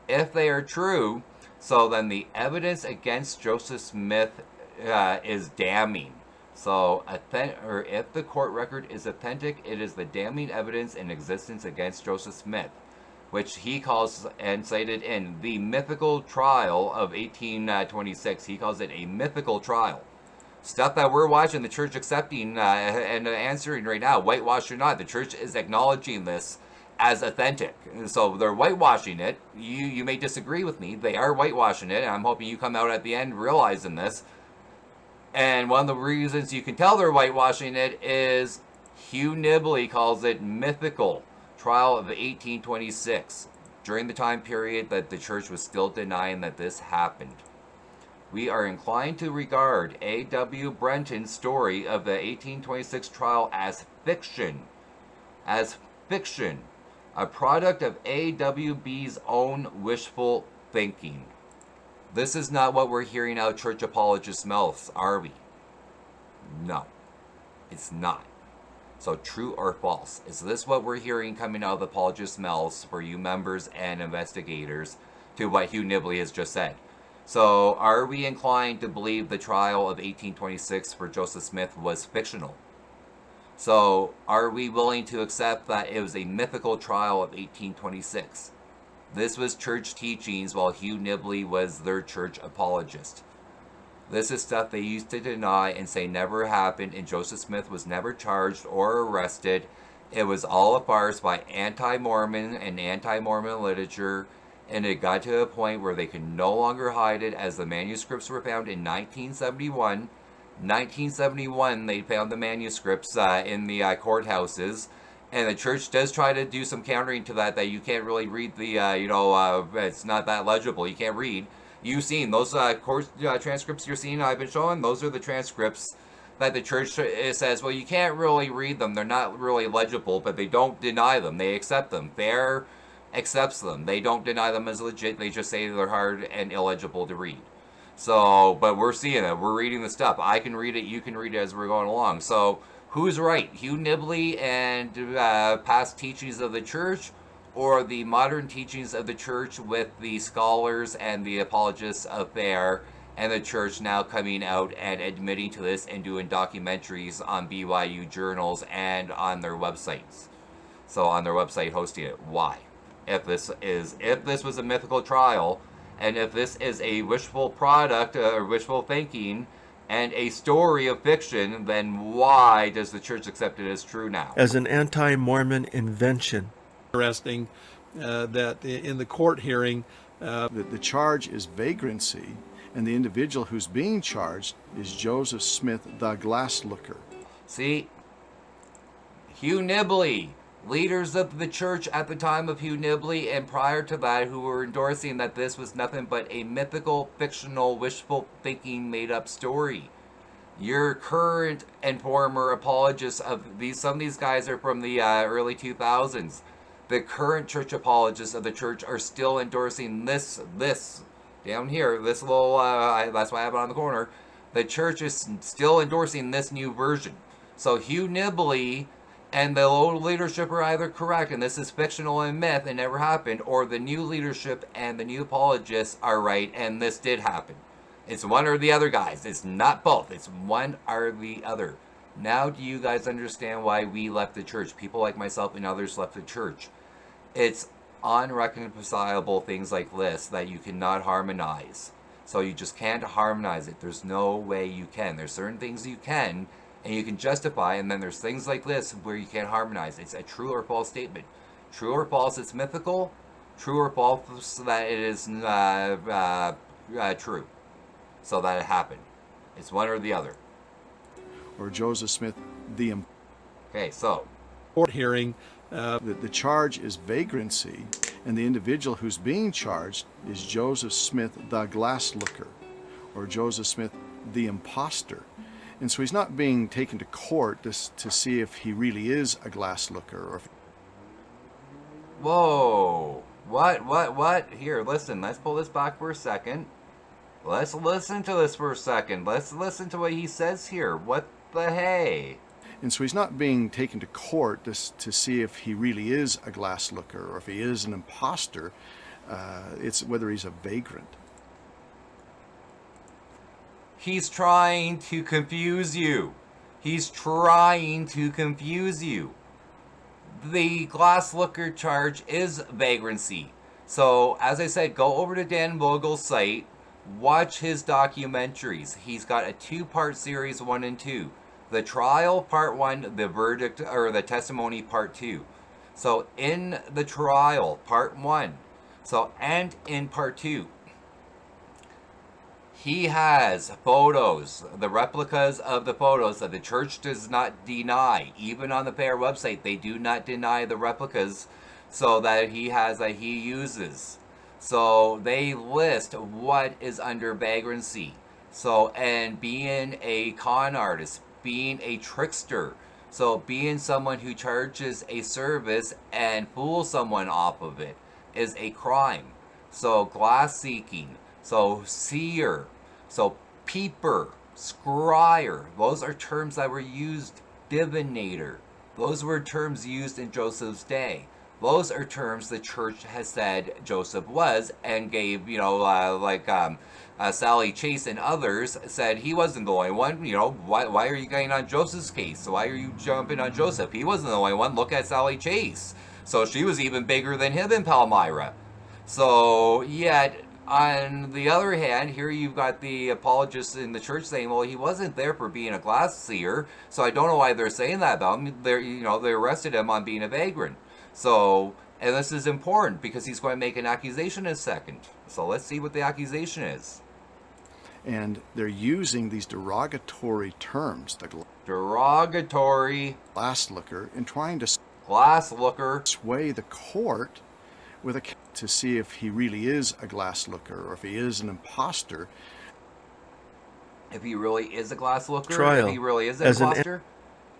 if they are true, so then the evidence against Joseph Smith is damning. So, if the court record is authentic, it is the damning evidence in existence against Joseph Smith, which he calls and cited in the mythical trial of 1826. He calls it a mythical trial. Stuff that we're watching the church accepting and answering right now, whitewash or not, the church is acknowledging this as authentic. So they're whitewashing it. You may disagree with me. They are whitewashing it, and I'm hoping you come out at the end realizing this. And one of the reasons you can tell they're whitewashing it is Hugh Nibley calls it mythical trial of 1826, during the time period that the church was still denying that this happened. We are inclined to regard A.W. Brenton's story of the 1826 trial as fiction. As fiction. A product of A.W.B.'s own wishful thinking. This is not what we're hearing out of church apologists' mouths, are we? No, it's not. So true or false? Is this what we're hearing coming out of the apologists' mouths for you members and investigators to what Hugh Nibley has just said? So are we inclined to believe the trial of 1826 for Joseph Smith was fictional? So are we willing to accept that it was a mythical trial of 1826? This was church teachings while Hugh Nibley was their church apologist. This is stuff they used to deny and say never happened, and Joseph Smith was never charged or arrested. It was all a farce by anti-Mormon and anti-Mormon literature, and it got to a point where they could no longer hide it, as the manuscripts were found in 1971. 1971, they found the manuscripts in the courthouses. And the church does try to do some countering to that you can't really read the, it's not that legible. You can't read. You've seen those court transcripts you're seeing I've been showing. Those are the transcripts that the church says, well, you can't really read them. They're not really legible, but they don't deny them. They accept them. FAIR accepts them. They don't deny them as legit. They just say they're hard and illegible to read. So, but we're seeing it. We're reading the stuff. I can read it. You can read it as we're going along. So, who's right? Hugh Nibley and past teachings of the church, or the modern teachings of the church with the scholars and the apologists of FAIR and the church now coming out and admitting to this and doing documentaries on BYU journals and on their websites. So on their website hosting it. Why? If this was a mythical trial, and if this is a wishful product or wishful thinking and a story of fiction, then why does the church accept it as true now? As an anti-Mormon invention. Interesting that in the court hearing, The charge is vagrancy, and the individual who's being charged is Joseph Smith, the glass looker. See, Hugh Nibley, leaders of the church at the time of Hugh Nibley and prior to that, who were endorsing that this was nothing but a mythical, fictional, wishful thinking, made up story. Your current and former apologists of these, some of these guys are from the early 2000s. The current church apologists of the church are still endorsing this down here, this little, that's why I have it on the corner. The church is still endorsing this new version. So Hugh Nibley and the old leadership are either correct, and this is fictional and myth and never happened, or the new leadership and the new apologists are right, and this did happen. It's one or the other, guys. It's not both. It's one or the other. Now do you guys understand why we left the church? People like myself and others left the church. It's unreconcilable things like this that you cannot harmonize. So you just can't harmonize it. There's no way you can. There's certain things you can, and you can justify, and then there's things like this where you can't harmonize. It's a true or false statement. True or false, it's mythical. True or false, that it is true. So that it happened. It's one or the other. Or Joseph Smith, the Okay, so court hearing, The charge is vagrancy, and the individual who's being charged is Joseph Smith, the glass looker, or Joseph Smith, the imposter. And so he's not being taken to court to see if he really is a glass looker. Or if whoa. What? Here, listen, let's pull this back for a second. Let's listen to this for a second. Let's listen to what he says here. What the hey? And so he's not being taken to court to see if he really is a glass looker or if he is an imposter. It's whether he's a vagrant. He's trying to confuse you. He's trying to confuse you. The glass looker charge is vagrancy. So, as I said, go over to Dan Vogel's site, watch his documentaries. He's got a 2-part series, 1 and 2. The trial, part 1, the verdict, or the testimony, part 2. So, in the trial, part 1, and in part 2, he has photos, the replicas of the photos that the church does not deny. Even on the Fair website, they do not deny the replicas so that he has, that he uses. So they list what is under vagrancy. So, and being a con artist, being a trickster. So being someone who charges a service and fools someone off of it is a crime. So glass seeking. So seer, so peeper, scryer, those are terms that were used. Divinator, those were terms used in Joseph's day. Those are terms the church has said Joseph was, and gave, Sally Chase and others said he wasn't the only one. Why are you getting on Joseph's case? Why are you jumping on Joseph? He wasn't the only one. Look at Sally Chase. So she was even bigger than him in Palmyra. So, yet, on the other hand, here you've got the apologists in the church saying, well, he wasn't there for being a glass seer, so I don't know why they're saying that about him. They arrested him on being a vagrant. So, and this is important because he's going to make an accusation in a second. So let's see what the accusation is. And they're using these derogatory terms, the Derogatory glass looker, and trying to glass looker sway the court with to see if he really is a glass looker or if he is an imposter. If he really is a glass looker, Trial if he really is an imposter.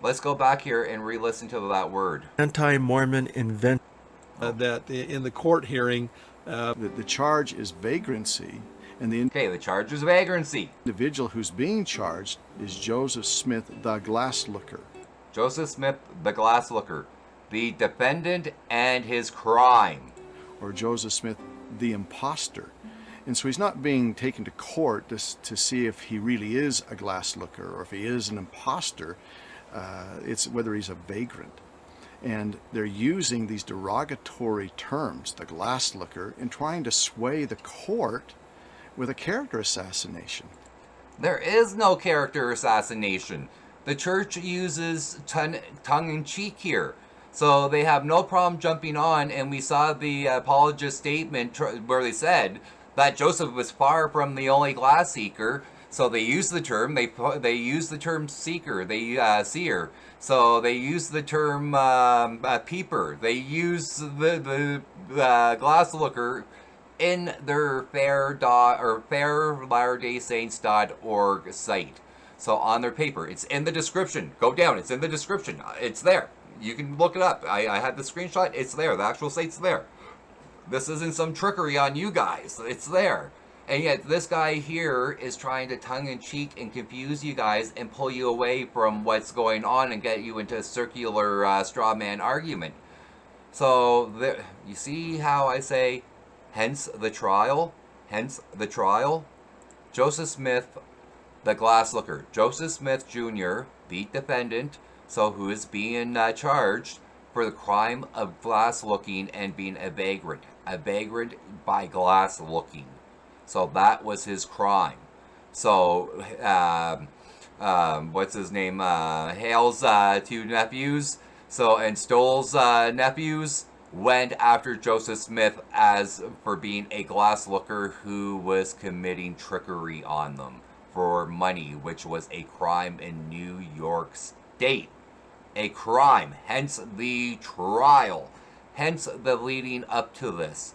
Let's go back here and re-listen to that word. Anti-Mormon invent. That in the court hearing, The charge is vagrancy, and the Okay, the charge is vagrancy. individual who's being charged is Joseph Smith, the glass looker. Joseph Smith, the glass looker. The defendant and his crime. Or Joseph Smith, the imposter. And so he's not being taken to court to see if he really is a glass looker or if he is an imposter. It's whether he's a vagrant. And they're using these derogatory terms, the glass looker, and trying to sway the court with a character assassination. There is no character assassination. The church uses tongue-in-cheek here. So they have no problem jumping on, and we saw the Apologist statement where they said that Joseph was far from the only glass seeker. So they use the term, they use the term seeker, seer. So they use the term peeper. They use the glass looker in their fair latterdaysaints.org site. So on their paper, it's in the description. Go down, it's in the description. It's there. You can look it up. I had the screenshot. It's there. The actual site's there. This isn't some trickery on you guys. It's there. And yet this guy here is trying to tongue-in-cheek and confuse you guys and pull you away from what's going on and get you into a circular straw man argument. So there, you see how I say, hence the trial? Hence the trial? Joseph Smith, the glass looker. Joseph Smith Jr., the defendant, so who is being charged for the crime of glass looking and being a vagrant by glass looking. So that was his crime. So, what's his name? Hale's two nephews, and Stoll's nephews went after Joseph Smith as for being a glass looker who was committing trickery on them for money, which was a crime in New York State. A crime, hence the trial, hence the leading up to this.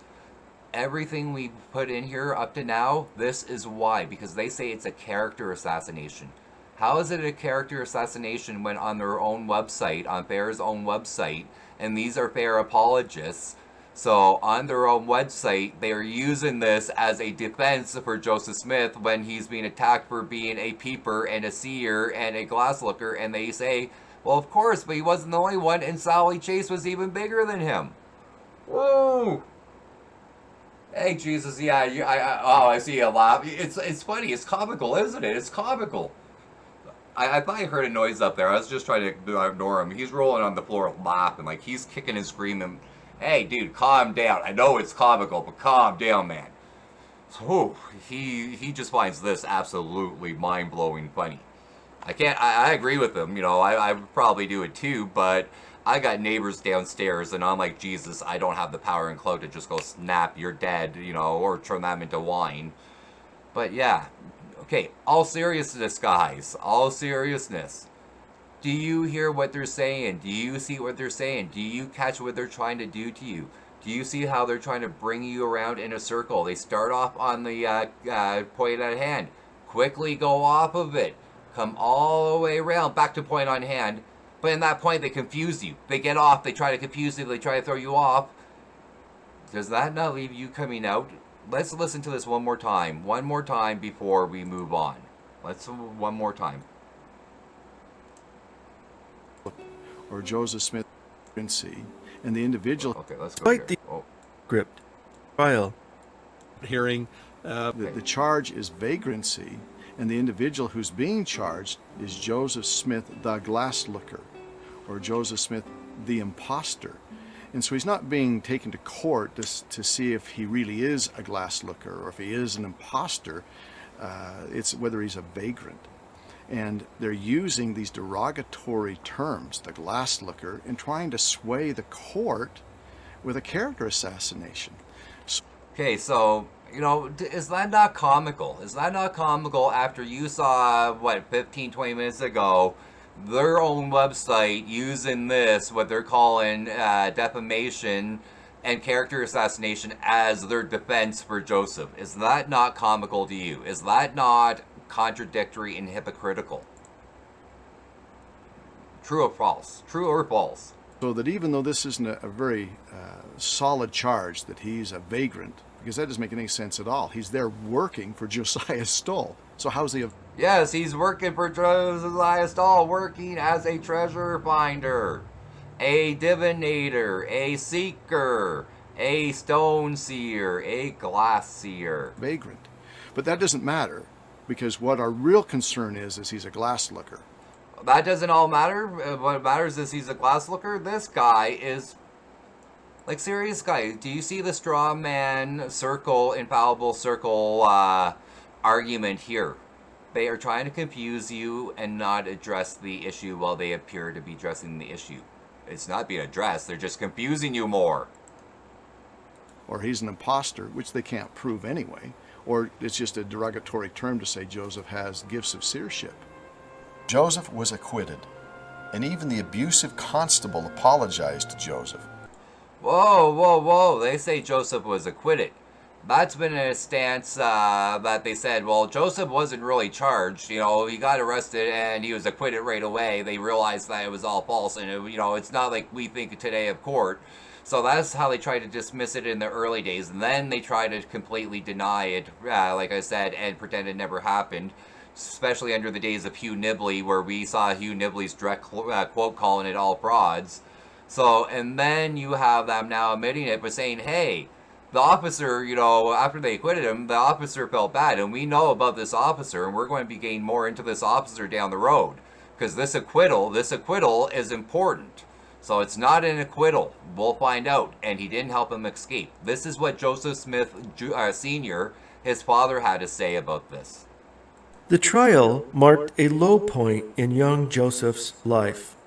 Everything we put in here up to now, this is why, because they say it's a character assassination. How is it a character assassination when on their own website, on FAIR's own website, and these are FAIR apologists, so on their own website, they are using this as a defense for Joseph Smith when he's being attacked for being a peeper and a seer and a glass looker, and they say, well, of course, but he wasn't the only one, and Sally Chase was even bigger than him. Whoa! Hey, Jesus, yeah, I see a laugh. It's funny, it's comical, isn't it? It's comical. I thought I heard a noise up there. I was just trying to ignore him. He's rolling on the floor laughing, like he's kicking and screaming. Hey, dude, calm down. I know it's comical, but calm down, man. So, he just finds this absolutely mind-blowing funny. I agree with him, I would probably do it too, but I got neighbors downstairs, and I'm like, Jesus, I don't have the power and clout to just go snap, you're dead, or turn them into wine. But yeah, okay, all seriousness, guys, all seriousness. Do you hear what they're saying? Do you see what they're saying? Do you catch what they're trying to do to you? Do you see how they're trying to bring you around in a circle? They start off on the point at hand, quickly go off of it, come all the way around, back to point on hand. But in that point, they confuse you. They get off, they try to confuse you, they try to throw you off. Does that not leave you coming out? Let's listen to this one more time before we move on. One more time. Or Joseph Smith, and the individual. Okay, let's go Despite here. the script trial. Hearing The charge is vagrancy, and the individual who's being charged is Joseph Smith, the glass looker, or Joseph Smith, the imposter. And so he's not being taken to court to see if he really is a glass looker or if he is an imposter. It's whether he's a vagrant. And they're using these derogatory terms, the glass looker, in trying to sway the court with a character assassination. Okay, so, is that not comical? Is that not comical after you saw, 15, 20 minutes ago, their own website using this, what they're calling defamation and character assassination as their defense for Joseph? Is that not comical to you? Is that not contradictory and hypocritical? True or false? True or false? So that even though this isn't a very solid charge that he's a vagrant, because that doesn't make any sense at all. He's there working for Josiah Stoll. So how's he a... Yes, he's working for Josiah Stoll, working as a treasure finder, a divinator, a seeker, a stone seer, a glass seer. vagrant? But that doesn't matter, because what our real concern is he's a glass looker. That doesn't all matter. What matters is he's a glass looker. This guy is, serious guy. Do you see the straw man circle, infallible circle argument here? They are trying to confuse you and not address the issue while they appear to be addressing the issue. It's not being addressed. They're just confusing you more. Or he's an imposter, which they can't prove anyway. Or it's just a derogatory term to say Joseph has gifts of seership. Joseph was acquitted, and even the abusive constable apologized to Joseph. Whoa, whoa, whoa. They say Joseph was acquitted. That's been a stance that they said, well, Joseph wasn't really charged. You know, he got arrested and he was acquitted right away. They realized that it was all false, and, it's not like we think today of court. So that's how they tried to dismiss it in the early days. And then they tried to completely deny it, like I said, and pretend it never happened. Especially under the days of Hugh Nibley, where we saw Hugh Nibley's direct quote calling it all frauds. So, and then you have them now admitting it, but saying, hey, the officer, after they acquitted him, the officer felt bad, and we know about this officer, and we're going to be getting more into this officer down the road, because this acquittal is important. So it's not an acquittal. We'll find out, and he didn't help him escape. This is what Joseph Smith Sr., his father, had to say about this. The trial marked a low point in young Joseph's life.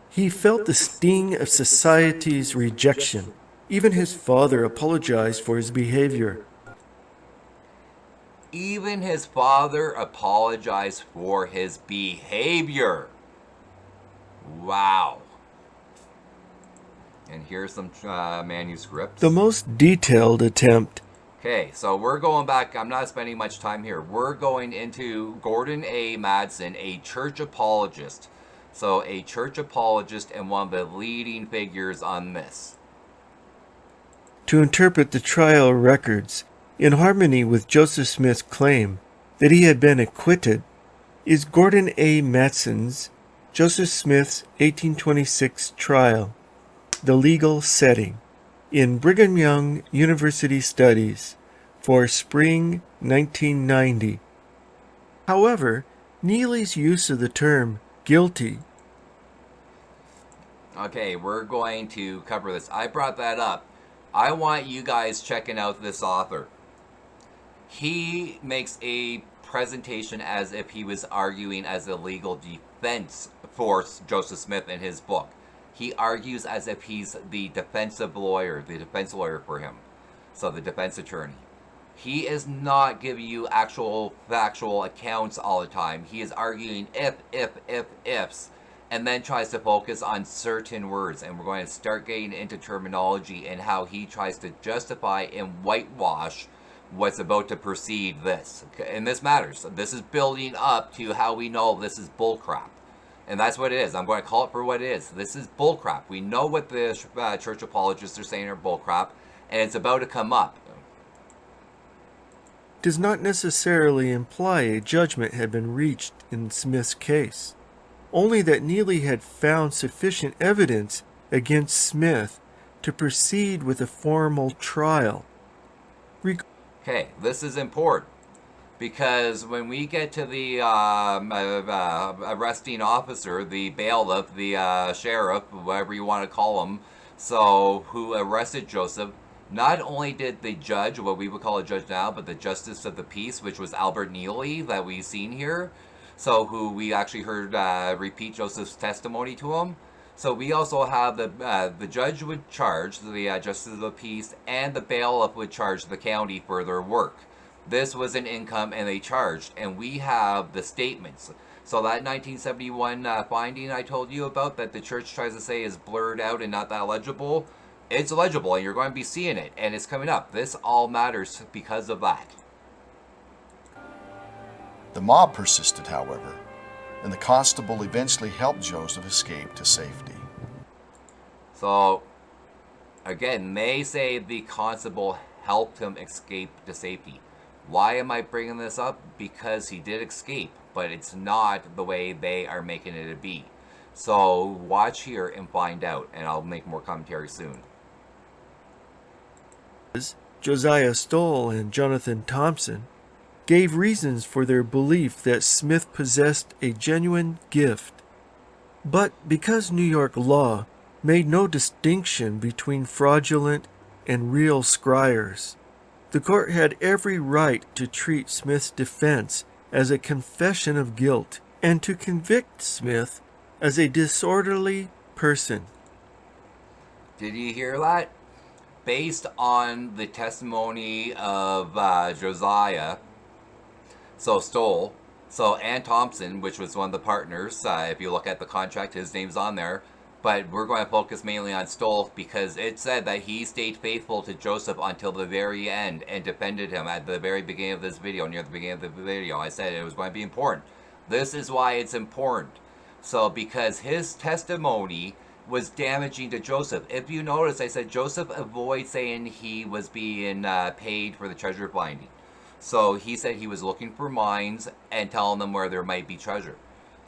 He felt the sting of society's rejection. Even his father apologized for his behavior. Even his father apologized for his behavior. Wow. And here's some manuscripts. The most detailed attempt. Okay, so we're going back. I'm not spending much time here. We're going into Gordon A. Madsen, a church apologist. So a church apologist and one of the leading figures on this. To interpret the trial records in harmony with Joseph Smith's claim that he had been acquitted is Gordon A. Madsen's Joseph Smith's 1826 trial, the legal setting, in Brigham Young University Studies for spring 1990. However, Neely's use of the term guilty. Okay, we're going to cover this. I brought that up. I want you guys checking out this author. He makes a presentation as if he was arguing as a legal defense for Joseph Smith in his book. He argues as if he's the defense lawyer for him. So the defense attorney. He is not giving you actual factual accounts all the time. He is arguing ifs, and then tries to focus on certain words. And we're going to start getting into terminology and how he tries to justify and whitewash what's about to precede this. And this matters. This is building up to how we know this is bullcrap. And that's what it is. I'm going to call it for what it is. This is bullcrap. We know what the church apologists are saying are bullcrap, and it's about to come up. Does not necessarily imply a judgment had been reached in Smith's case. Only that Neely had found sufficient evidence against Smith to proceed with a formal trial. Okay, this is important, because when we get to the arresting officer, the bailiff, the sheriff, whatever you want to call him, so who arrested Joseph, not only did the judge, what we would call a judge now, but the justice of the peace, which was Albert Neely that we've seen here, so who we actually heard repeat Joseph's testimony to him. So we also have the judge would charge the justice of the peace, and the bailiff would charge the county for their work. This was an income, and they charged, and we have the statements. So that 1971 finding I told you about that the church tries to say is blurred out and not that legible, it's legible, and you're going to be seeing it, and it's coming up. This all matters because of that. The mob persisted, however, and the constable eventually helped Joseph escape to safety. So, again, they say the constable helped him escape to safety. Why am I bringing this up? Because he did escape, but it's not the way they are making it to be. So watch here and find out, and I'll make more commentary soon. Josiah Stoll and Jonathan Thompson gave reasons for their belief that Smith possessed a genuine gift. But because New York law made no distinction between fraudulent and real scryers, the court had every right to treat Smith's defense as a confession of guilt and to convict Smith as a disorderly person. Did you hear that? Based on the testimony of Josiah, so Stoll, so Ann Thompson, which was one of the partners, if you look at the contract, his name's on there. But we're going to focus mainly on Stoll because it said that he stayed faithful to Joseph until the very end and defended him at the very beginning of this video. Near the beginning of the video, I said it was going to be important. This is why it's important. So because his testimony was damaging to Joseph. If you notice, I said Joseph avoids saying he was being paid for the treasure binding. So he said he was looking for mines and telling them where there might be treasure.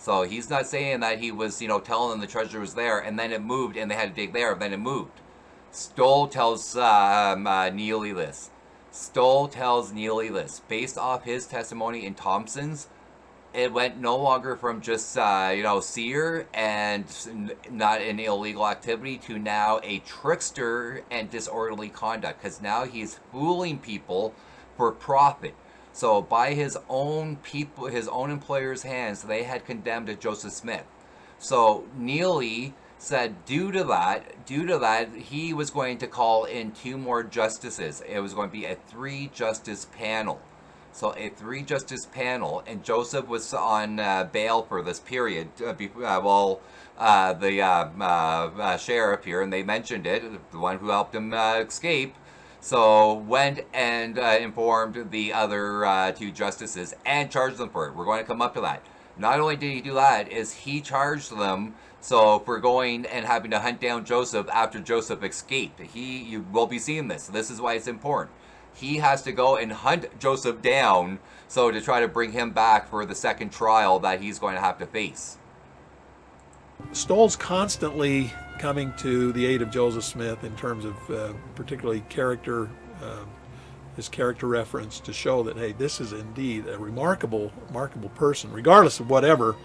So he's not saying that he was, telling them the treasure was there and then it moved and they had to dig there and then it moved. Stoll tells Neely this. Stoll tells Neely this. Based off his testimony in Thompson's, it went no longer from just, seer and not an illegal activity to now a trickster and disorderly conduct. Because now he's fooling people for profit. So by his own people, his own employer's hands, they had condemned Joseph Smith. So Neely said due to that, he was going to call in 2 more justices. It was going to be a 3-justice panel. So a 3-justice panel, and Joseph was on bail for this period. The sheriff here, and they mentioned it, the one who helped him escape, so went and informed the other 2 justices and charged them for it. We're going to come up to that. Not only did he do that, is he charged them for going and having to hunt down Joseph after Joseph escaped. You will be seeing this. This is why it's important. He has to go and hunt Joseph down, so to try to bring him back for the second trial that he's going to have to face. Stoll's constantly coming to the aid of Joseph Smith in terms of particularly character, his character reference to show that, hey, this is indeed a remarkable person, regardless of whatever.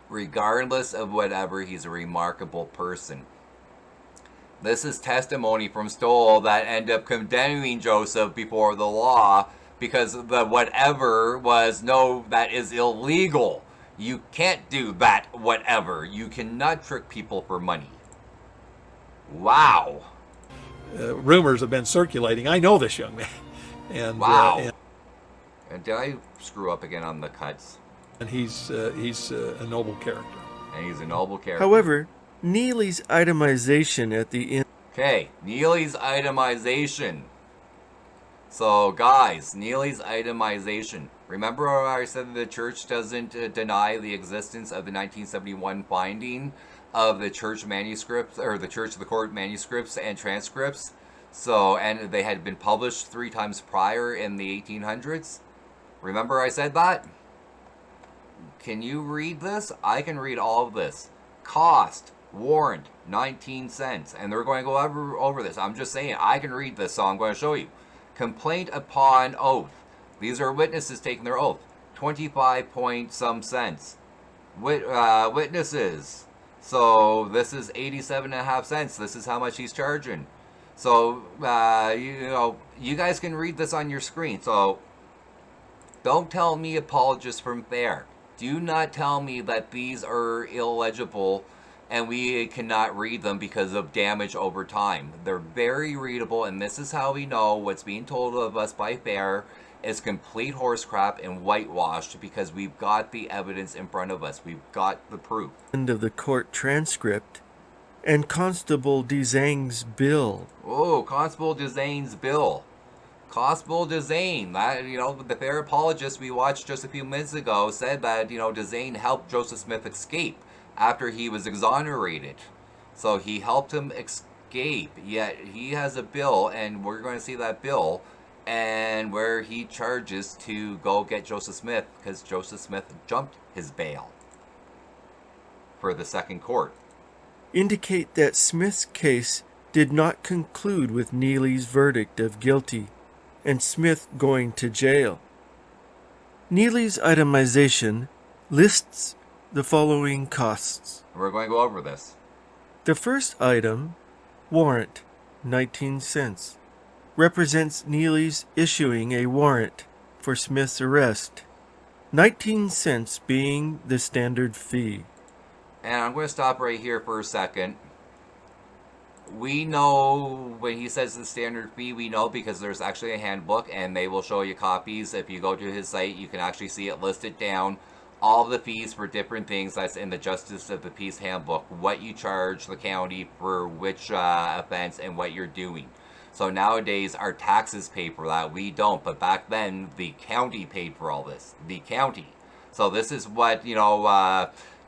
Regardless of whatever, he's a remarkable person. This is testimony from Stoll that ended up condemning Joseph before the law because the whatever was, no, that is illegal. You can't do that whatever. You cannot trick people for money. Wow. Rumors have been circulating. I know this young man. And, wow. And did I screw up again on the cuts? And he's a noble character. And he's a noble character. However, Neely's itemization at the end. Okay, Neely's itemization. So, guys, Neely's itemization. Remember how I said that the church doesn't deny the existence of the 1971 finding of the church manuscripts, or the church of the court manuscripts and transcripts? So, and they had been published 3 times prior in the 1800s. Remember I said that? Can you read this? I can read all of this. Cost. Warrant, 19 cents. And they're going to go over this. I'm just saying, I can read this, so I'm going to show you. Complaint upon oath. These are witnesses taking their oath. 25 point some cents. Witnesses. So this is 87.5 cents. This is how much he's charging. So, you guys can read this on your screen. So, don't tell me Apologist from there. Do not tell me that these are illegible and we cannot read them because of damage over time. They're very readable, and this is how we know what's being told of us by Fair is complete horse crap and whitewashed, because we've got the evidence in front of us. We've got the proof. End of the court transcript and Constable Dezang's bill. Oh, Constable Dezang's bill. Constable Dezang, that, the Fair Apologist we watched just a few minutes ago said that, Dezang helped Joseph Smith escape after he was exonerated. So he helped him escape, yet he has a bill, and we're going to see that bill, and where he charges to go get Joseph Smith, because Joseph Smith jumped his bail for the second court. Indicate that Smith's case did not conclude with Neely's verdict of guilty and Smith going to jail. Neely's itemization lists the following costs. We're going to go over this. The first item, warrant, 19 cents, represents Neely's issuing a warrant for Smith's arrest, 19 cents being the standard fee. And I'm going to stop right here for a second. We know when he says the standard fee, we know because there's actually a handbook, and they will show you copies. If you go to his site, you can actually see it listed down. All the fees for different things that's in the Justice of the Peace handbook, what you charge the county for which offense and what you're doing. So nowadays our taxes pay for that. We don't, but back then the county paid for all this. The county. So this is what,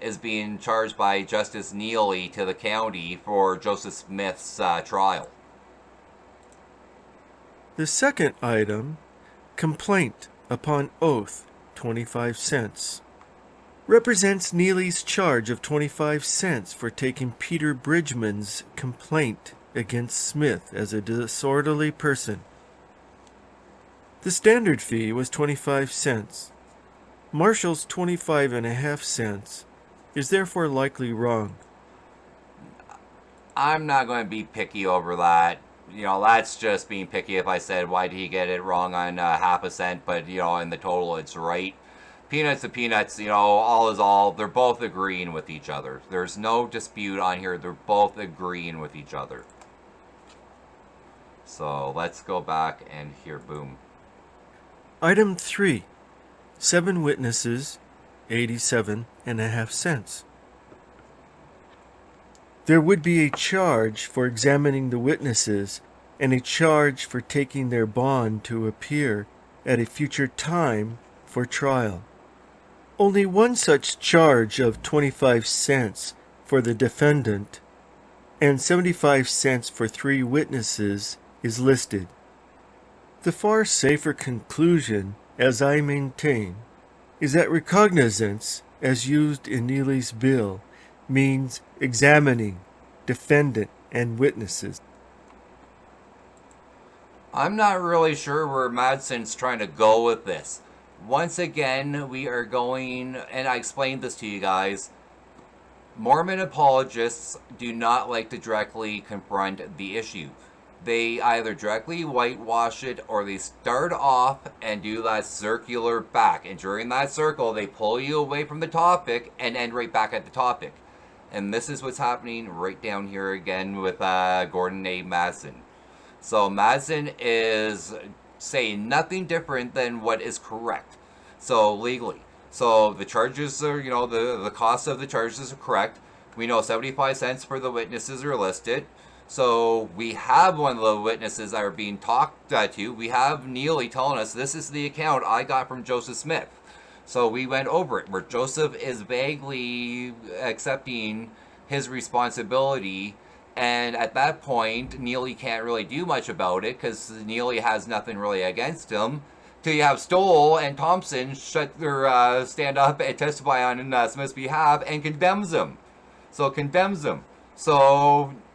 is being charged by Justice Neely to the county for Joseph Smith's trial. The second item, complaint upon oath, 25 cents, represents Neely's charge of 25 cents for taking Peter Bridgman's complaint against Smith as a disorderly person. The standard fee was 25 cents. Marshall's 25.5 cents is therefore likely wrong. I'm not going to be picky over that. That's just being picky. If I said, why did he get it wrong on half a cent, but, in the total it's right. Peanuts to peanuts, all is all. They're both agreeing with each other. There's no dispute on here. They're both agreeing with each other. So let's go back and here, boom. Item 3, 7 witnesses, 87.5 cents. There would be a charge for examining the witnesses and a charge for taking their bond to appear at a future time for trial. Only one such charge of 25 cents for the defendant and 75 cents for 3 witnesses is listed. The far safer conclusion, as I maintain, is that recognizance, as used in Neely's bill, means examining defendant and witnesses. I'm not really sure where Madsen's trying to go with this. Once again, we are going, and I explained this to you guys, Mormon apologists do not like to directly confront the issue. They either directly whitewash it or they start off and do that circular back. And during that circle, they pull you away from the topic and end right back at the topic. And this is what's happening right down here again with Gordon A. Madsen. So Madsen is saying nothing different than what is correct. So legally. So the charges are, the cost of the charges are correct. We know 75 cents for the witnesses are listed. So we have one of the witnesses that are being talked to. We have Neely telling us this is the account I got from Joseph Smith. So we went over it, where Joseph is vaguely accepting his responsibility. And at that point, Neely can't really do much about it because Neely has nothing really against him. Till you have Stoll and Thompson stand up and testify on Smith's behalf and condemns him. So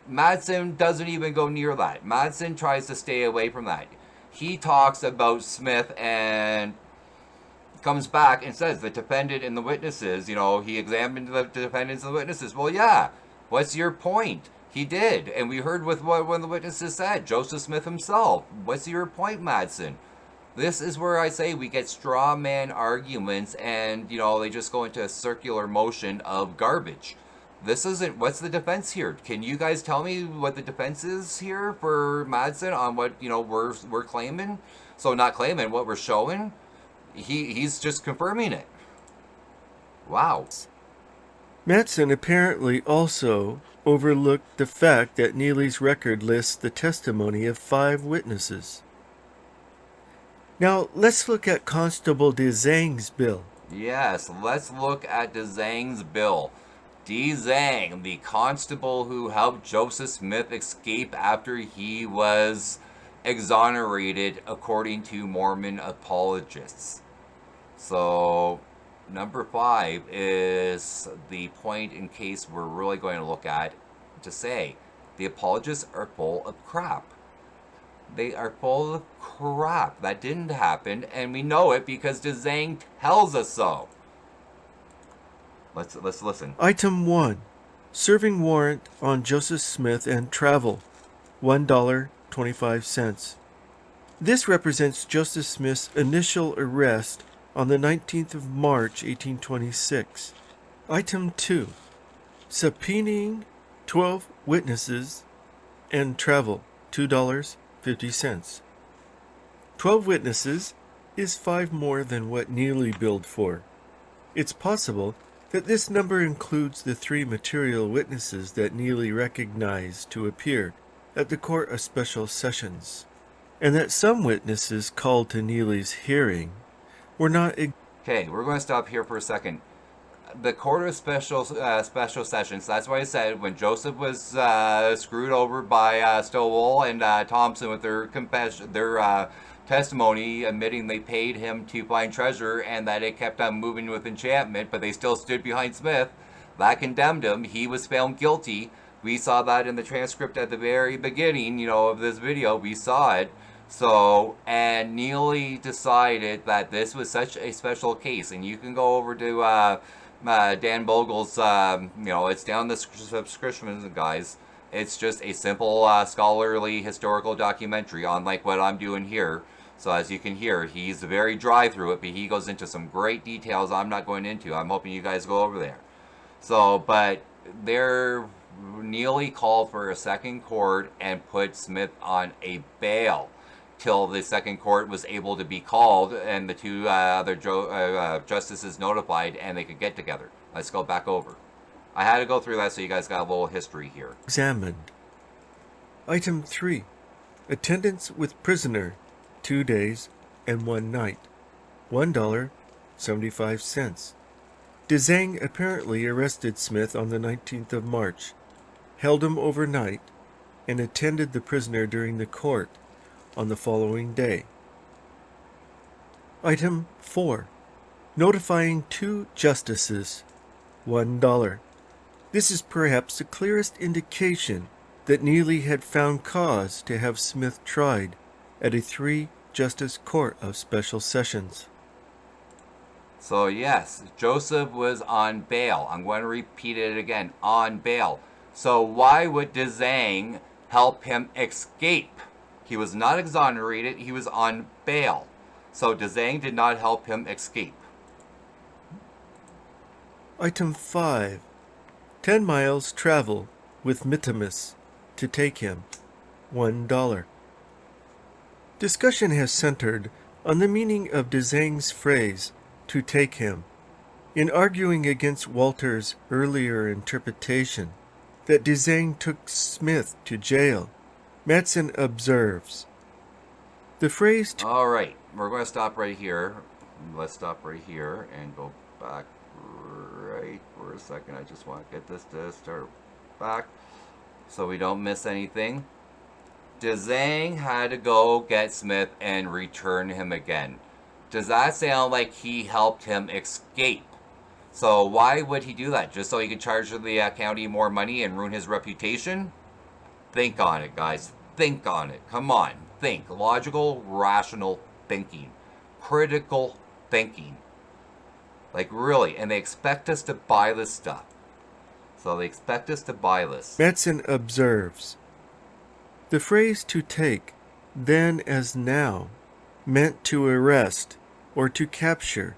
Madsen doesn't even go near that. Madsen tries to stay away from that. He talks about Smith and comes back and says the defendant and the witnesses, he examined the defendants and the witnesses. Well, yeah, what's your point? He did. And we heard with what one of the witnesses said, Joseph Smith himself. What's your point, Madsen? This is where I say we get straw man arguments and, they just go into a circular motion of garbage. This isn't, what's the defense here? Can you guys tell me what the defense is here for Madsen on what, we're claiming? So not claiming, what we're showing? He's just confirming it. Wow. Madsen apparently also overlooked the fact that Neely's record lists the testimony of 5 witnesses. Now, let's look at Constable DeZang's bill. Yes, let's look at DeZang's bill. DeZang, the constable who helped Joseph Smith escape after he was exonerated, according to Mormon apologists. So, number 5 is the point in case we're really going to look at to say the apologists are full of crap. They are full of crap. That didn't happen, and we know it because DeZang tells us so. Let's listen. Item 1. Serving warrant on Joseph Smith and travel, $1.25. This represents Joseph Smith's initial arrest on the 19th of March, 1826. Item 2. subpoenaing 12 witnesses and travel, $2.50. 12 witnesses is 5 more than what Neely billed for. It's possible that this number includes the 3 material witnesses that Neely recognized to appear at the Court of Special Sessions, and that some witnesses called to Neely's hearing were not. Okay, we're going to stop here for a second. The Court of Special Sessions, that's why I said when Joseph was screwed over by Stowell and Thompson with their confession, their testimony admitting they paid him to find treasure and that it kept on moving with enchantment, but they still stood behind Smith. That condemned him. He was found guilty. We saw that in the transcript at the very beginning, of this video. We saw it. So, and Neely decided that this was such a special case, and you can go over to Dan Vogel's, it's down the subscription, guys. It's just a simple scholarly historical documentary, unlike what I'm doing here. So as you can hear, he's very dry through it, but he goes into some great details I'm not going into. I'm hoping you guys go over there. So, but Neely called for a second court and put Smith on a bail till the second court was able to be called and the 2 other justices notified and they could get together. Let's go back over. I had to go through that so you guys got a little history here. Examined. Item 3. Attendance with prisoner, 2 days and 1 night, $1.75. DeZang apparently arrested Smith on the 19th of March, held him overnight, and attended the prisoner during the court on the following day. Item 4. Notifying 2 justices, $1. This is perhaps the clearest indication that Neely had found cause to have Smith tried at a 3-justice court of special sessions. So yes, Joseph was on bail. I'm going to repeat it again, on bail. So why would DeZang help him escape? He was not exonerated, he was on bail. So DeZang did not help him escape. Item 5. 10 miles travel with Mitimus to take him, $1. Discussion has centered on the meaning of DeZang's phrase, to take him, in arguing against Walter's earlier interpretation that DeZang took Smith to jail. Madsen observes, the phrase All right, we're going to stop right here. Let's stop right here and go back right for a second. I just want to get this to start back so we don't miss anything. DeZang had to go get Smith and return him again. Does that sound like he helped him escape? So why would he do that? Just so he could charge the county more money and ruin his reputation? Think on it, guys. Think on it. Come on. Think. Logical, rational thinking. Critical thinking. Like really. And they expect us to buy this stuff. So they expect us to buy this. Madsen observes, the phrase to take, then as now, meant to arrest or to capture,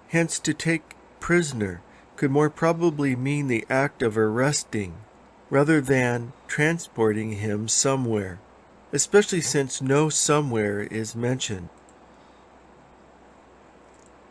hence to take prisoner could more probably mean the act of arresting rather than transporting him somewhere, especially since no somewhere is mentioned.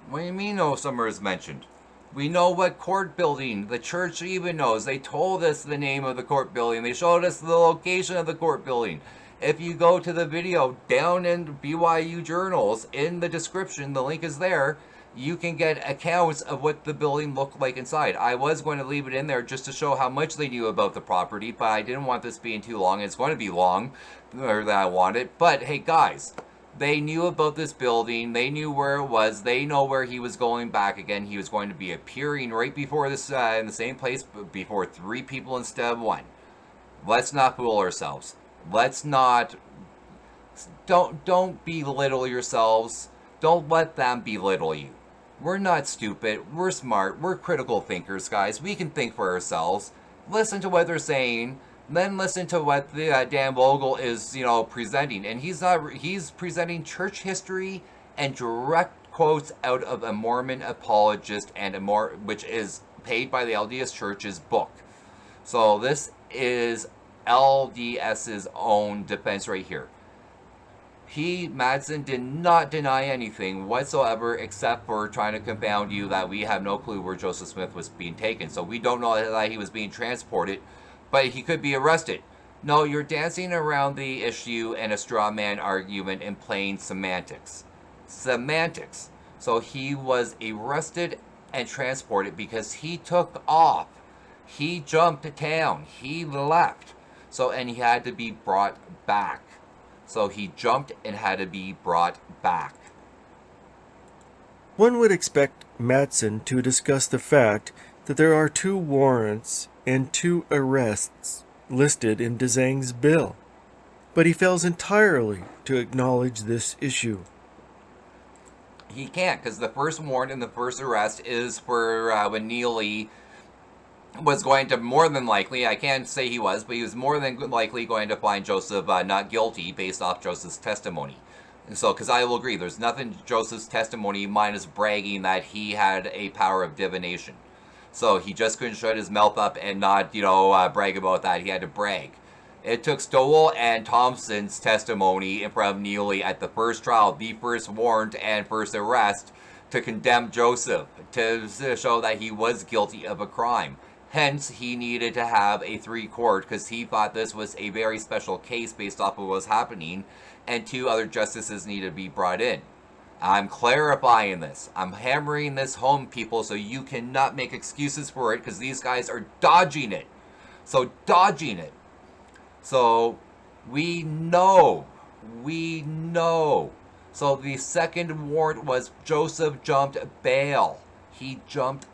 What do you mean no somewhere is mentioned? We know what court building, the church even knows. They told us the name of the court building. They showed us the location of the court building. If you go to the video down in BYU Journals, in the description, the link is there, you can get accounts of what the building looked like inside. I was going to leave it in there just to show how much they knew about the property, but I didn't want this being too long. It's going to be long, or that I wanted. But hey guys, they knew about this building. They knew where it was. They know where he was going back again. He was going to be appearing right before this, in the same place, before 3 people instead of 1. Let's not fool ourselves. Let's not, don't belittle yourselves. Don't let them belittle you. We're not stupid. We're smart. We're critical thinkers, guys. We can think for ourselves. Listen to what they're saying. Then listen to what the Dan Vogel is, presenting. And he's presenting church history and direct quotes out of a Mormon Apologist and which is paid by the LDS Church's book. So this is LDS's own defense right here. Madsen did not deny anything whatsoever except for trying to confound you that we have no clue where Joseph Smith was being taken. So we don't know that he was being transported, but he could be arrested. No, you're dancing around the issue and a straw man argument in plain semantics. Semantics. So he was arrested and transported because he took off. He jumped town. He left. So, and he had to be brought back. So he jumped and had to be brought back. One would expect Madsen to discuss the fact that there are 2 warrants and 2 arrests listed in Dzang's bill, but he fails entirely to acknowledge this issue. He can't, because the first warrant and the first arrest is for when Neely was going to more than likely, I can't say he was, but he was more than likely going to find Joseph not guilty based off Joseph's testimony. And so, because I will agree, there's nothing Joseph's testimony minus bragging that he had a power of divination. So he just couldn't shut his mouth up and not, brag about that. He had to brag. It took Stowell and Thompson's testimony in front of Neely at the first trial, the first warrant and first arrest, to condemn Joseph, to show that he was guilty of a crime. Hence, he needed to have a 3-court because he thought this was a very special case based off of what was happening, and 2 other justices needed to be brought in. I'm clarifying this. I'm hammering this home, people, so you cannot make excuses for it because these guys are dodging it. So, dodging it. So, we know. So, the second warrant was Joseph jumped bail. He jumped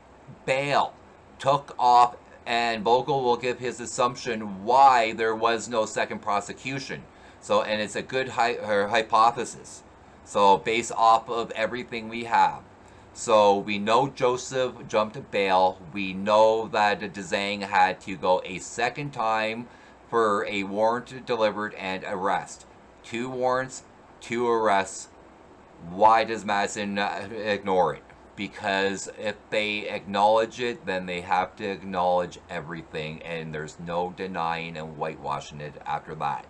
bail. Took off, and Vogel will give his assumption why there was no second prosecution. So, and it's a good hypothesis. So, based off of everything we have. So, we know Joseph jumped bail. We know that Dzang had to go a second time for a warrant delivered and arrest. 2 warrants, 2 arrests. Why does Madsen ignore it? Because if they acknowledge it, then they have to acknowledge everything, and there's no denying and whitewashing it after that.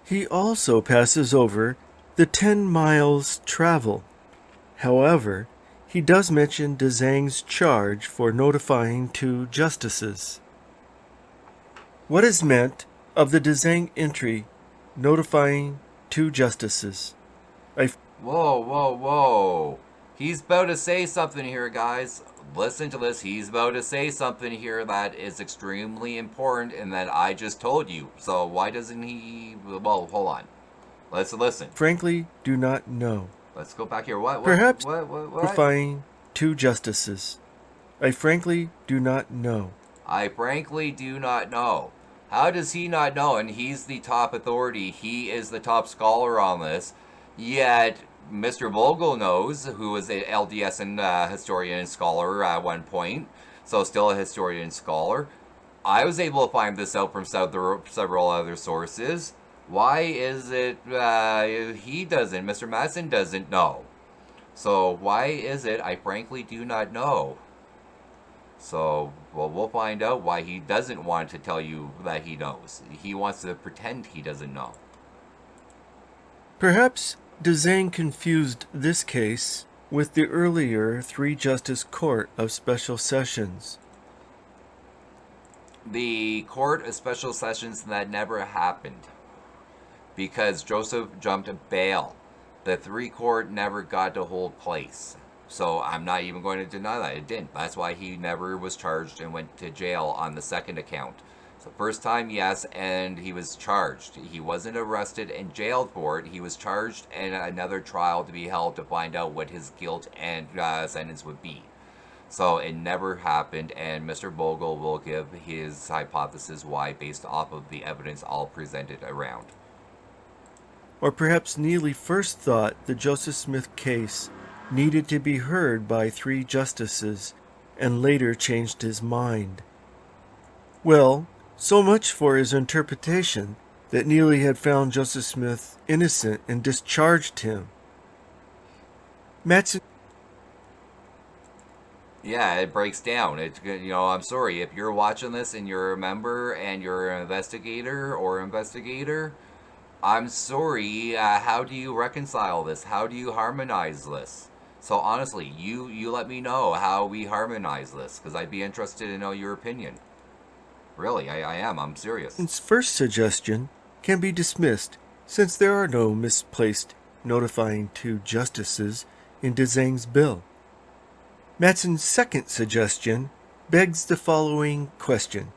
He also passes over the 10 miles travel. However, he does mention Dzang's charge for notifying 2 justices. What is meant of the Dzang entry notifying 2 justices? Whoa. He's about to say something here, guys. Listen to this. He's about to say something here that is extremely important and that I just told you. So why doesn't he... Well, hold on. Let's listen. Frankly, do not know. Let's go back here. What? Perhaps What? notifying 2 justices. I frankly do not know. I frankly do not know. How does he not know? And he's the top authority. He is the top scholar on this. Yet, Mr. Vogel knows, who was a LDS and historian and scholar at one point. So still a historian and scholar. I was able to find this out from several other sources. Why is it he doesn't, Mr. Madsen doesn't know? So why is it? I frankly do not know. So, well, we'll find out why he doesn't want to tell you that he knows. He wants to pretend he doesn't know. Perhaps Dzang confused this case with the earlier 3-justice court of special sessions. The court of special sessions, that never happened because Joseph jumped bail. The 3-court never got to hold place. So I'm not even going to deny that. It didn't. That's why he never was charged and went to jail on the second account. So first time, yes, and he was charged. He wasn't arrested and jailed for it. He was charged and another trial to be held to find out what his guilt and sentence would be. So it never happened, and Mr. Vogel will give his hypothesis why based off of the evidence all presented around. Or perhaps Neely first thought the Joseph Smith case needed to be heard by 3 justices and later changed his mind. Well, so much for his interpretation that Neely had found Joseph Smith innocent and discharged him. Madsen Yeah, it breaks down. I'm sorry if you're watching this and you're a member and you're an investigator or investigator. I'm sorry. How do you reconcile this? How do you harmonize this? So honestly, you let me know how we harmonize this, because I'd be interested to know your opinion. Really, I am. I'm serious. Madsen's first suggestion can be dismissed since there are no misplaced notifying two justices in Dzang's bill. Madsen's second suggestion begs the following question.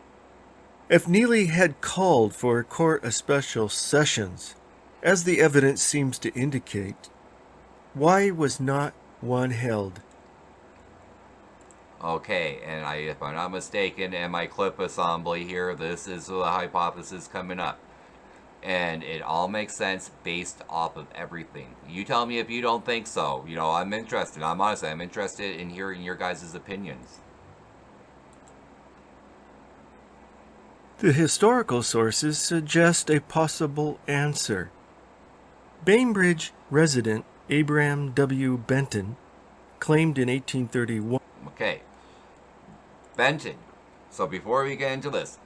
If Neely had called for a court of special sessions, as the evidence seems to indicate, why was not one held? Okay, and if I'm not mistaken, in my clip assembly here, this is the hypothesis coming up. And it all makes sense based off of everything. You tell me if you don't think so. I'm interested. I'm interested in hearing your guys' opinions. The historical sources suggest a possible answer. Bainbridge resident Abraham W. Benton claimed in 1831. Okay. Benton. So before we get into this,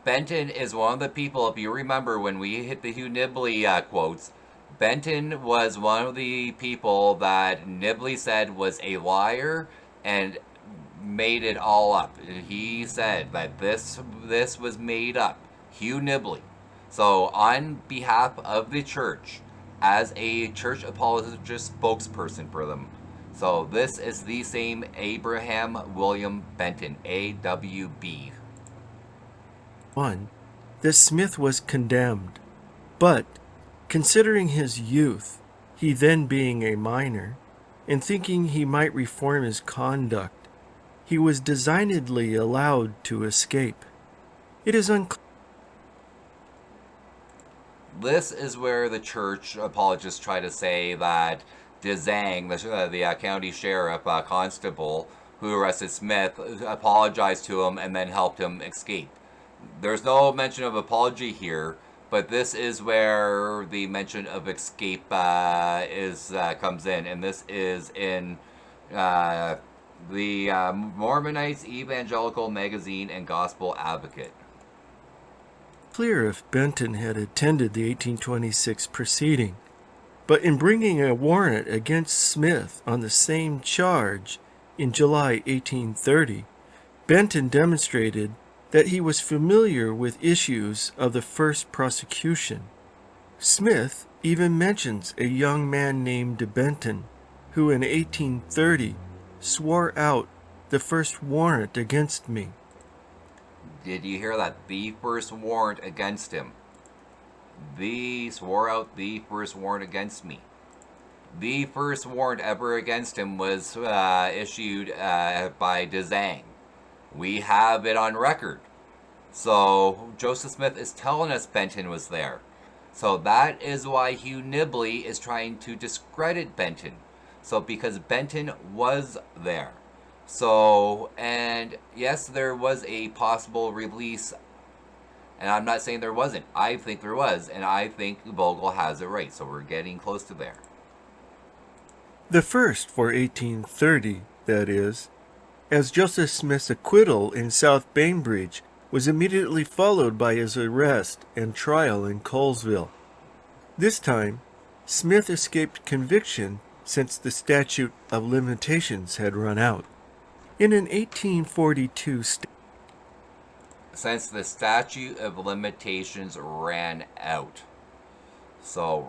Benton is one of the people, if you remember when we hit the Hugh Nibley quotes, Benton was one of the people that Nibley said was a liar and made it all up. He said that this was made up. Hugh Nibley. So on behalf of the church, as a church apologist spokesperson for them, so this is the same Abraham William Benton, AWB. 1. That Smith was condemned, but, considering his youth, he then being a minor, and thinking he might reform his conduct, he was designedly allowed to escape. It is unclear. This is where the church apologists try to say that Dzang, the county sheriff constable who arrested Smith, apologized to him and then helped him escape. There's no mention of apology here, but this is where the mention of escape comes in, and this is in the Mormonites Evangelical Magazine and Gospel Advocate. Clear if Benton had attended the 1826 proceeding, but in bringing a warrant against Smith on the same charge in July 1830, Benton demonstrated that he was familiar with issues of the first prosecution. Smith even mentions a young man named Benton, who in 1830 swore out the first warrant against me. Did you hear that? The first warrant against him. They swore out the first warrant against me. The first warrant ever against him was issued by Dzang. We have it on record. So Joseph Smith is telling us Benton was there. So that is why Hugh Nibley is trying to discredit Benton. So because Benton was there. So, and yes, there was a possible release. And I'm not saying there wasn't. I think there was. And I think Vogel has it right. So we're getting close to there. The first for 1830, that is, as Joseph Smith's acquittal in South Bainbridge was immediately followed by his arrest and trial in Colesville. This time, Smith escaped conviction since the statute of limitations had run out. In an 1842 since the statute of limitations ran out. So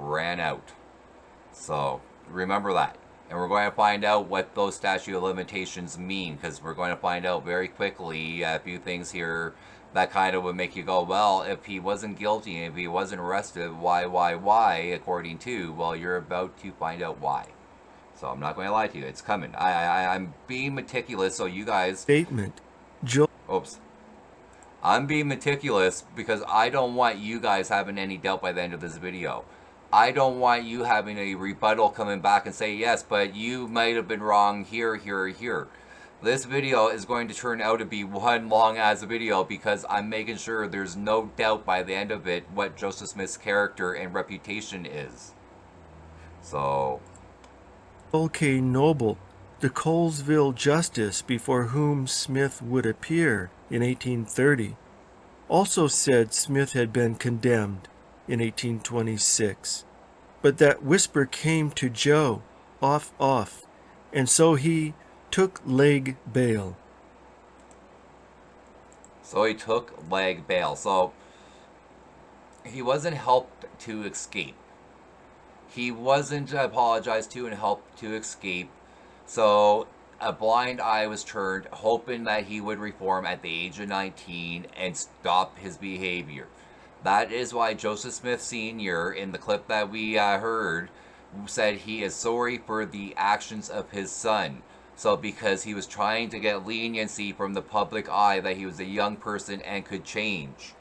remember that. And we're going to find out what those statute of limitations mean, because we're going to find out very quickly a few things here that kind of would make you go, well, if he wasn't guilty, if he wasn't arrested, why, according to, well, you're about to find out why. So I'm not going to lie to you. It's coming. I'm being meticulous, so you guys... Statement. I'm being meticulous because I don't want you guys having any doubt by the end of this video. I don't want you having a rebuttal coming back and say, yes, but you might have been wrong here, here, here. This video is going to turn out to be one long-ass video because I'm making sure there's no doubt by the end of it what Joseph Smith's character and reputation is. So... Joel K. Noble the Colesville justice before whom Smith would appear in 1830, also said Smith had been condemned in 1826, but that whisper came to Joe, off, and so he took leg bail. So he took leg bail. So he wasn't helped to escape. He wasn't apologized to and helped to escape. So a blind eye was turned, hoping that he would reform at the age of 19 and stop his behavior. That is why Joseph Smith Sr., in the clip that we heard, said he is sorry for the actions of his son. So because he was trying to get leniency from the public eye that he was a young person and could change.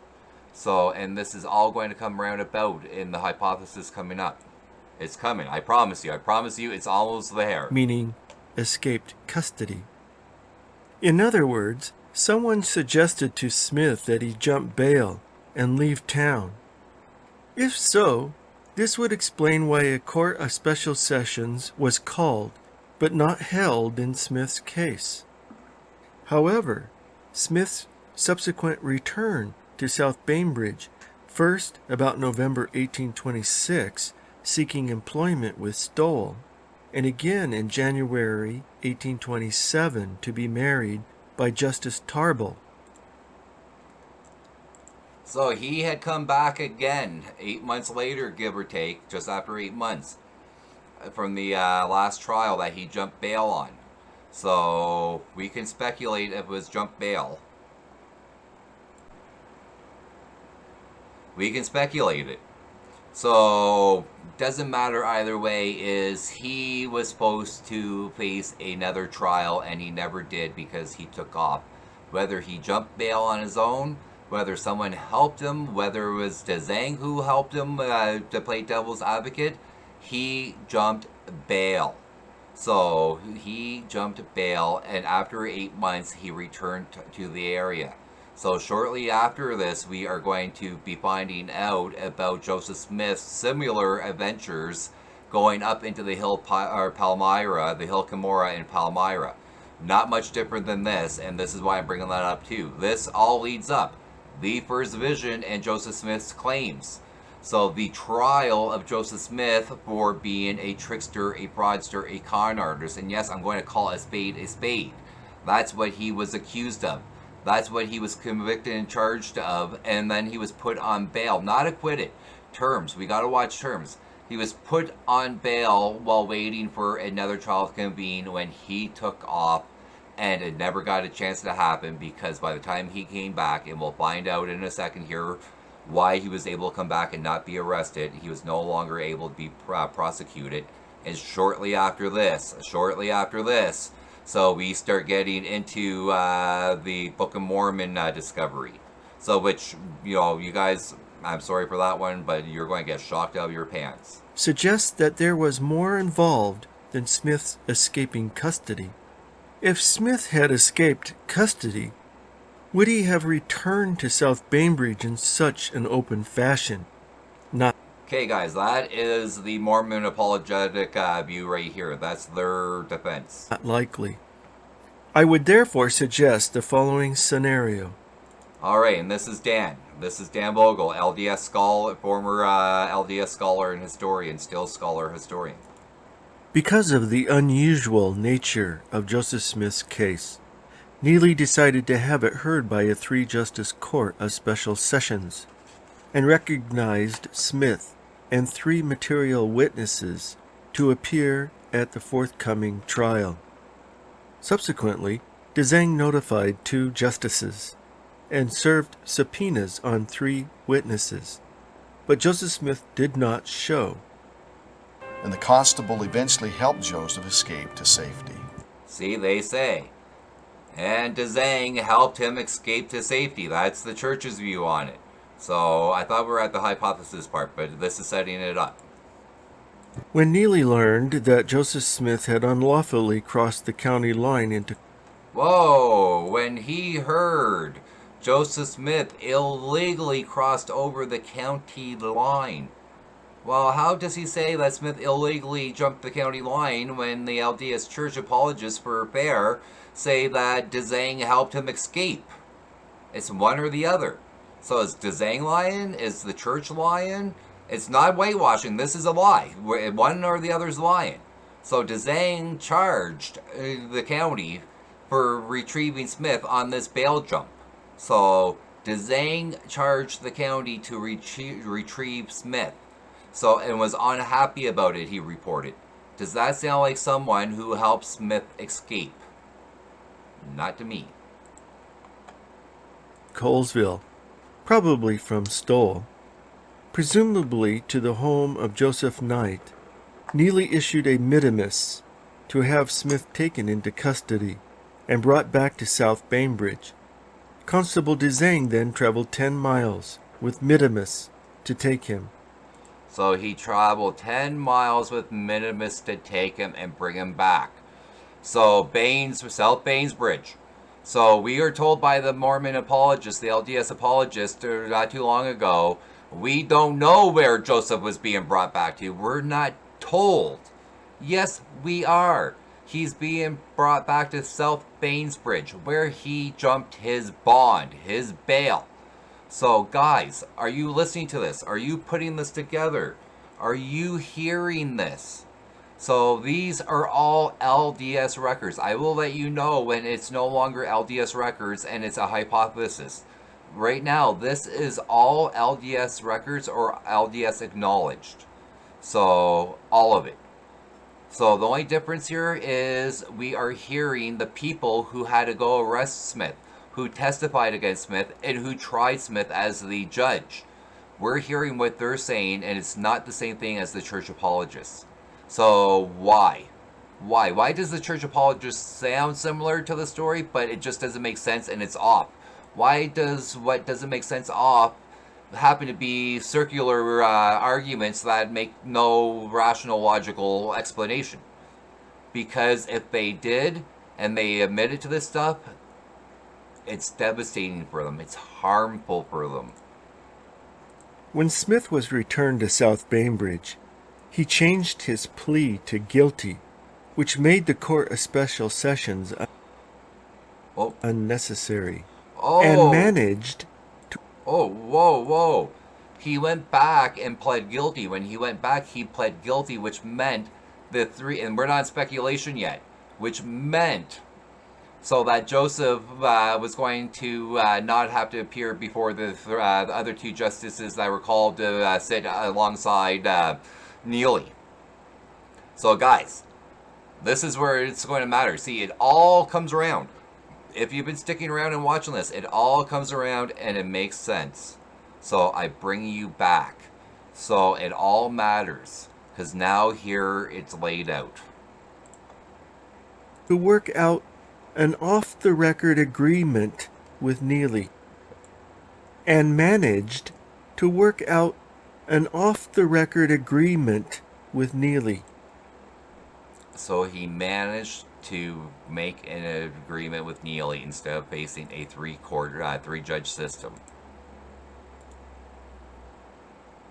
So, and this is all going to come round about in the hypothesis coming up. It's coming, I promise you. I promise you, it's almost there. Meaning escaped custody. In other words, someone suggested to Smith that he jump bail and leave town. If so, this would explain why a court of special sessions was called but not held in Smith's case. However, Smith's subsequent return to South Bainbridge, first about November 1826, seeking employment with Stoll, and again in January 1827 to be married by Justice Tarble. So he had come back again 8 months later, give or take, just after 8 months, from the last trial that he jumped bail on. So we can speculate if it was jump bail. We can speculate it. So doesn't matter either way, is he was supposed to face another trial and he never did because he took off. Whether he jumped bail on his own, whether someone helped him, whether it was Dzang who helped him to play devil's advocate, he jumped bail. So he jumped bail, and after 8 months he returned to the area. So shortly after this, we are going to be finding out about Joseph Smith's similar adventures going up into the hill Palmyra, the hill Cumorah in Palmyra. Not much different than this, and this is why I'm bringing that up too. This all leads up. The first vision and Joseph Smith's claims. So the trial of Joseph Smith for being a trickster, a fraudster, a con artist, and yes, I'm going to call a spade a spade. That's what he was accused of. That's what he was convicted and charged of, and then he was put on bail, not acquitted. Terms, we got to watch terms. He was put on bail while waiting for another trial to convene when he took off, and it never got a chance to happen because by the time he came back, and we'll find out in a second here why he was able to come back and not be arrested, he was no longer able to be prosecuted. And shortly after this, so we start getting into the Book of Mormon discovery. So which, you guys, I'm sorry for that one, but you're going to get shocked out of your pants. Suggests that there was more involved than Smith's escaping custody. If Smith had escaped custody, would he have returned to South Bainbridge in such an open fashion? Not. Okay, guys, that is the Mormon apologetic view right here. That's their defense. Not likely. I would therefore suggest the following scenario. All right, and this is Dan. This is Dan Vogel, LDS scholar, former LDS scholar and historian, still scholar historian. Because of the unusual nature of Joseph Smith's case, Neely decided to have it heard by a 3-justice court of special sessions, and recognized Smith and 3 material witnesses to appear at the forthcoming trial. Subsequently, Dzang notified 2 justices and served subpoenas on 3 witnesses, but Joseph Smith did not show. And the constable eventually helped Joseph escape to safety. See, they say. And Dzang helped him escape to safety. That's the church's view on it. So I thought we were at the hypothesis part, but this is setting it up. When Neely learned that Joseph Smith had unlawfully crossed the county line into... Whoa! When he heard Joseph Smith illegally crossed over the county line. Well, how does he say that Smith illegally jumped the county line when the LDS Church apologists for Bear say that Dzang helped him escape? It's one or the other. So is Dzang lying? Is the church lying? It's not whitewashing. This is a lie. One or the other is lying. So Dzang charged the county for retrieving Smith on this bail jump. So Dzang charged the county to retrieve Smith. So, and was unhappy about it, he reported. Does that sound like someone who helped Smith escape? Not to me. Colesville, probably from Stoll. Presumably to the home of Joseph Knight, Neely issued a mittimus to have Smith taken into custody and brought back to South Bainbridge. Constable Dzang then traveled 10 miles with mittimus to take him. So he traveled 10 miles with minimus to take him and bring him back. So South Bainbridge. So we are told by the Mormon apologist, the LDS apologist, not too long ago, we don't know where Joseph was being brought back to. We're not told. Yes, we are. He's being brought back to South Bainbridge, where he jumped his bond, his bail. So guys, are you listening to this? Are you putting this together? Are you hearing this? So these are all LDS records. I will let you know when it's no longer LDS records and it's a hypothesis. Right now, this is all LDS records or LDS acknowledged. So all of it. So the only difference here is we are hearing the people who had to go arrest Smith, who testified against Smith, and who tried Smith as the judge. We're hearing what they're saying, and it's not the same thing as the church apologists. So why? Why does the church apologists sound similar to the story, but it just doesn't make sense and it's off? Why does what doesn't make sense off happen to be circular arguments that make no rational, logical explanation? Because if they did, and they admitted to this stuff, it's devastating for them. It's harmful for them. When Smith was returned to South Bainbridge, he changed his plea to guilty, which made the Court of Special Sessions unnecessary, and managed to... Whoa. He went back and pled guilty. When he went back, he pled guilty, which meant the three, and we're not in speculation yet, which meant so that Joseph was going to not have to appear before the other two justices that were called to sit alongside Neely. So guys, this is where it's going to matter. See, it all comes around. If you've been sticking around and watching this, it all comes around and it makes sense. So I bring you back. So it all matters, because now here it's laid out. To work out an off-the-record agreement with Neely, and managed to work out an off-the-record agreement with Neely. So he managed to make an agreement with Neely instead of facing a three-judge system.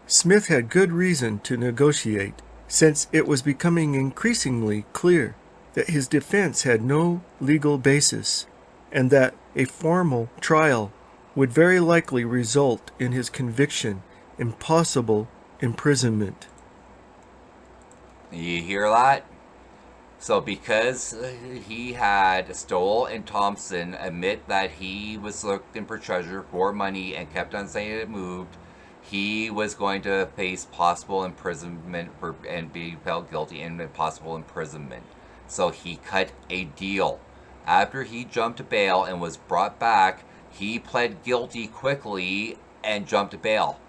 Smith had good reason to negotiate, since it was becoming increasingly clear that his defense had no legal basis, and that a formal trial would very likely result in his conviction and possible imprisonment. You hear that? So because he had Stoll and Thompson admit that he was looking for treasure for money and kept on saying it moved, he was going to face possible imprisonment and be found guilty and possible imprisonment. So he cut a deal. After he jumped bail and was brought back, he pled guilty quickly and jumped bail.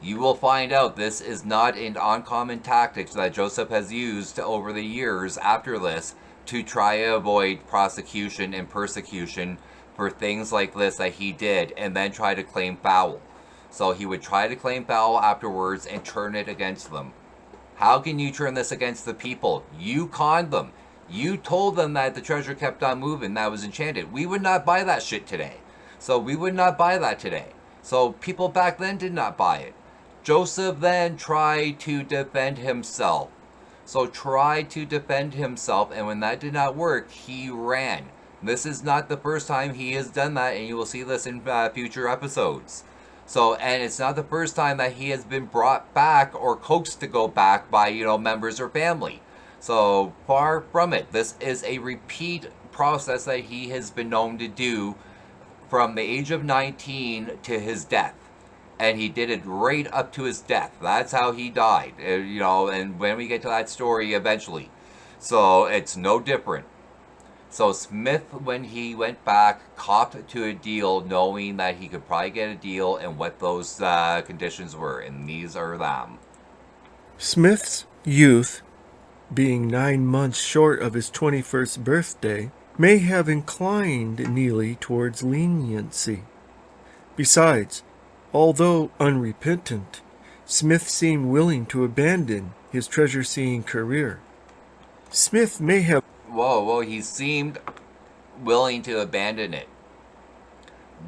You will find out this is not an uncommon tactic that Joseph has used over the years after this to try to avoid prosecution and persecution for things like this that he did, and then try to claim foul. So he would try to claim foul afterwards and turn it against them. How can you turn this against the people? You conned them. You told them that the treasure kept on moving, that was enchanted. We would not buy that shit today. So we would not buy that today. So people back then did not buy it. Joseph then tried to defend himself. So tried to defend himself, and when that did not work, he ran. This is not the first time he has done that, and you will see this in future episodes. So, and it's not the first time that he has been brought back or coaxed to go back by, members or family. So, far from it. This is a repeat process that he has been known to do from the age of 19 to his death. And he did it right up to his death. That's how he died, and when we get to that story eventually. So, it's no different. So Smith, when he went back, copped to a deal knowing that he could probably get a deal and what those conditions were, and these are them. Smith's youth, being 9 months short of his 21st birthday, may have inclined Neely towards leniency. Besides, although unrepentant, Smith seemed willing to abandon his treasure-seeking career. Smith may have He seemed willing to abandon it.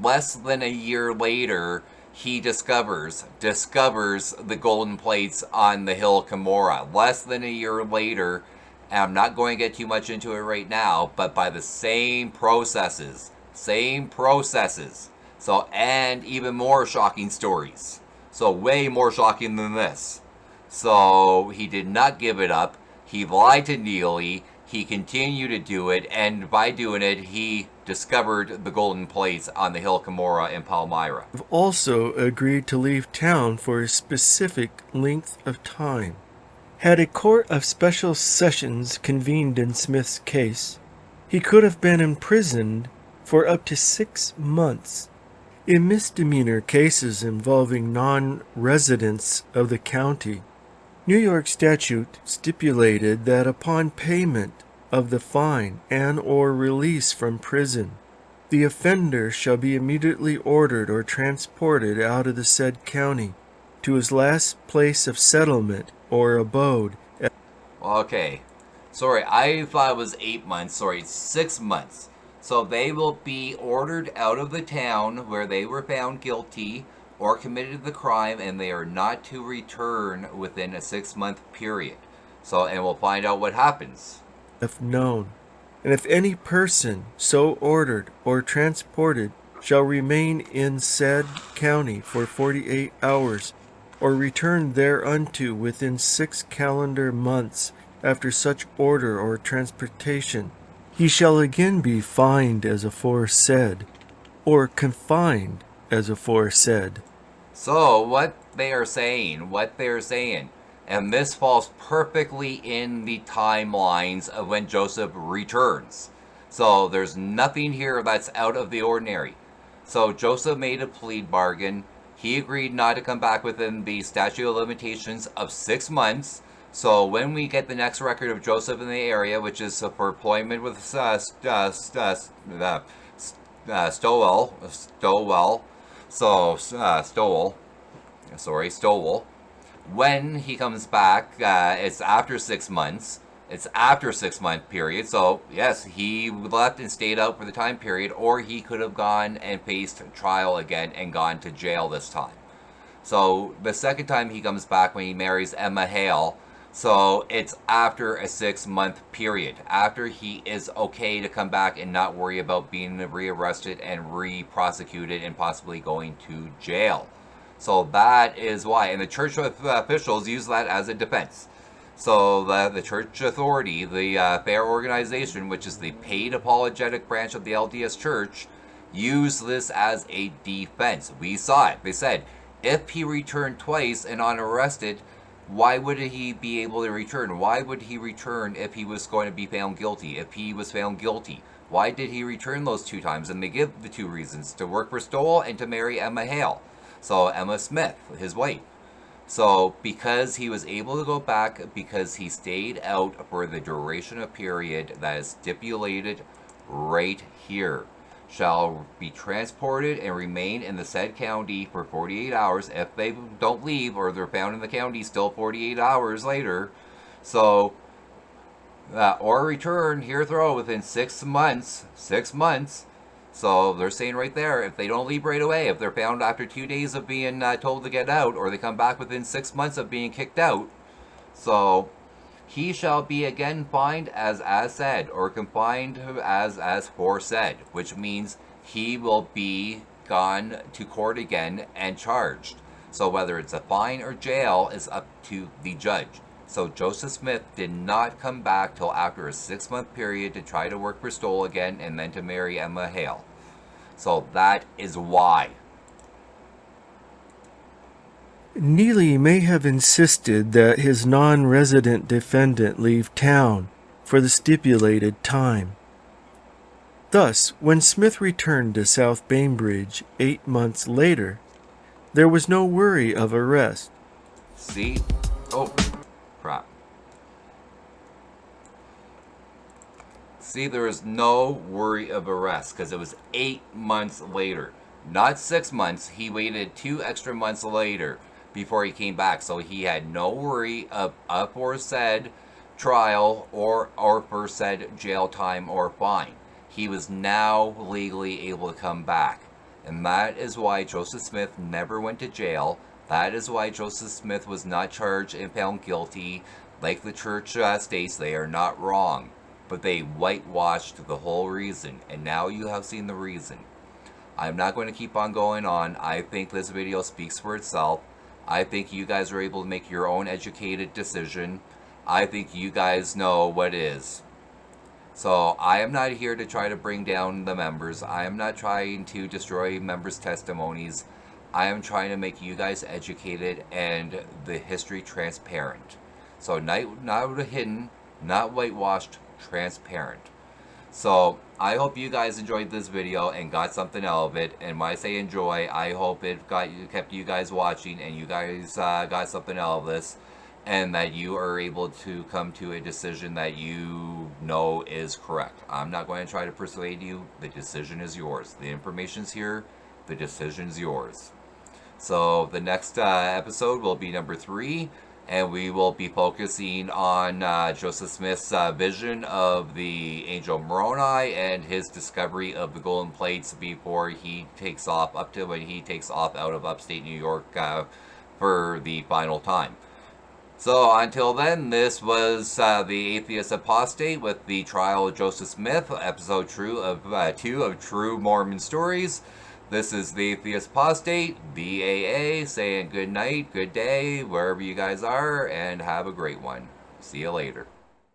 Less than a year later, he discovers the golden plates on the hill Cumorah. Less than a year later, and I'm not going to get too much into it right now, but by the same processes. So, and even more shocking stories. So, way more shocking than this. So, he did not give it up. He lied to Neely. He continued to do it, and by doing it, he discovered the golden plates on the hill Cumorah in Palmyra. also agreed to leave town for a specific length of time. Had a court of special sessions convened in Smith's case, he could have been imprisoned for up to 6 months. In misdemeanor cases involving non-residents of the county, New York statute stipulated that upon payment of the fine and or release from prison, the offender shall be immediately ordered or transported out of the said county to his last place of settlement or abode. Okay. Sorry, I thought it was 8 months. Sorry, 6 months. So they will be ordered out of the town where they were found guilty or committed the crime, and they are not to return within a 6-month period. So, and we'll find out what happens. If known, and if any person so ordered or transported shall remain in said county for 48 hours, or return thereunto within 6 calendar months after such order or transportation, he shall again be fined as aforesaid, or confined as aforesaid. So, what they're saying, and this falls perfectly in the timelines of when Joseph returns. So, there's nothing here that's out of the ordinary. So, Joseph made a plea bargain. He agreed not to come back within the statute of limitations of 6 months. So, when we get the next record of Joseph in the area, which is for employment with Stowell, when he comes back, it's after 6 months. It's after 6-month period. So, yes, he left and stayed out for the time period, or he could have gone and faced trial again and gone to jail this time. So, the second time he comes back when he marries Emma Hale, so it's after a 6-month period, after he is okay to come back and not worry about being rearrested and re-prosecuted and possibly going to jail. So that is why, and the church officials use that as a defense. So the church authority, the fair organization, which is the paid apologetic branch of the LDS Church, use this as a defense. We saw it. They said, if he returned twice and unarrested, why would he be able to return? Why would he return if he was going to be found guilty? If he was found guilty, why did he return those 2 times? And they give the 2 reasons: to work for Stowell and to marry Emma Hale. So Emma Smith, his wife. So because he was able to go back, because he stayed out for the duration of period that is stipulated right here, shall be transported and remain in the said county for 48 hours if they don't leave or they're found in the county still 48 hours later. So, or return herethrough within 6 months, So they're saying right there, if they don't leave right away, if they're found after 2 days of being told to get out, or they come back within 6 months of being kicked out, so he shall be again fined as said, or confined as foresaid, which means he will be gone to court again and charged. So whether it's a fine or jail is up to the judge. So Joseph Smith did not come back till after a 6-month period to try to work for Stoll again and then to marry Emma Hale. So that is why. Neely may have insisted that his non-resident defendant leave town for the stipulated time. Thus, when Smith returned to South Bainbridge 8 months later, there was no worry of arrest. See? Oh, crap. See, there is no worry of arrest because it was 8 months later. Not 6 months. He waited 2 extra months later before he came back. So he had no worry of aforesaid trial or aforesaid jail time or fine. He was now legally able to come back. And that is why Joseph Smith never went to jail. That is why Joseph Smith was not charged and found guilty. Like the church states, they are not wrong. But they whitewashed the whole reason. And now you have seen the reason. I'm not going to keep on going on. I think this video speaks for itself. I think you guys are able to make your own educated decision. I think you guys know what is. So I am not here to try to bring down the members. I am not trying to destroy members' testimonies. I am trying to make you guys educated and the history transparent. So not hidden, not whitewashed, transparent. So I hope you guys enjoyed this video and got something out of it. And when I say enjoy, I hope it kept you guys watching and you guys got something out of this, and that you are able to come to a decision that you know is correct. I'm not going to try to persuade you. The decision is yours. The information's here. The decision's yours. So the next episode will be number 3. And we will be focusing on Joseph Smith's vision of the angel Moroni and his discovery of the golden plates before he takes off, up to when he takes off out of upstate New York for the final time. So until then, this was the Atheist Apostate with the trial of Joseph Smith, episode 2 of True Mormon Stories. This is the Atheist Apostate, BAA, saying good night, good day, wherever you guys are, and have a great one. See you later.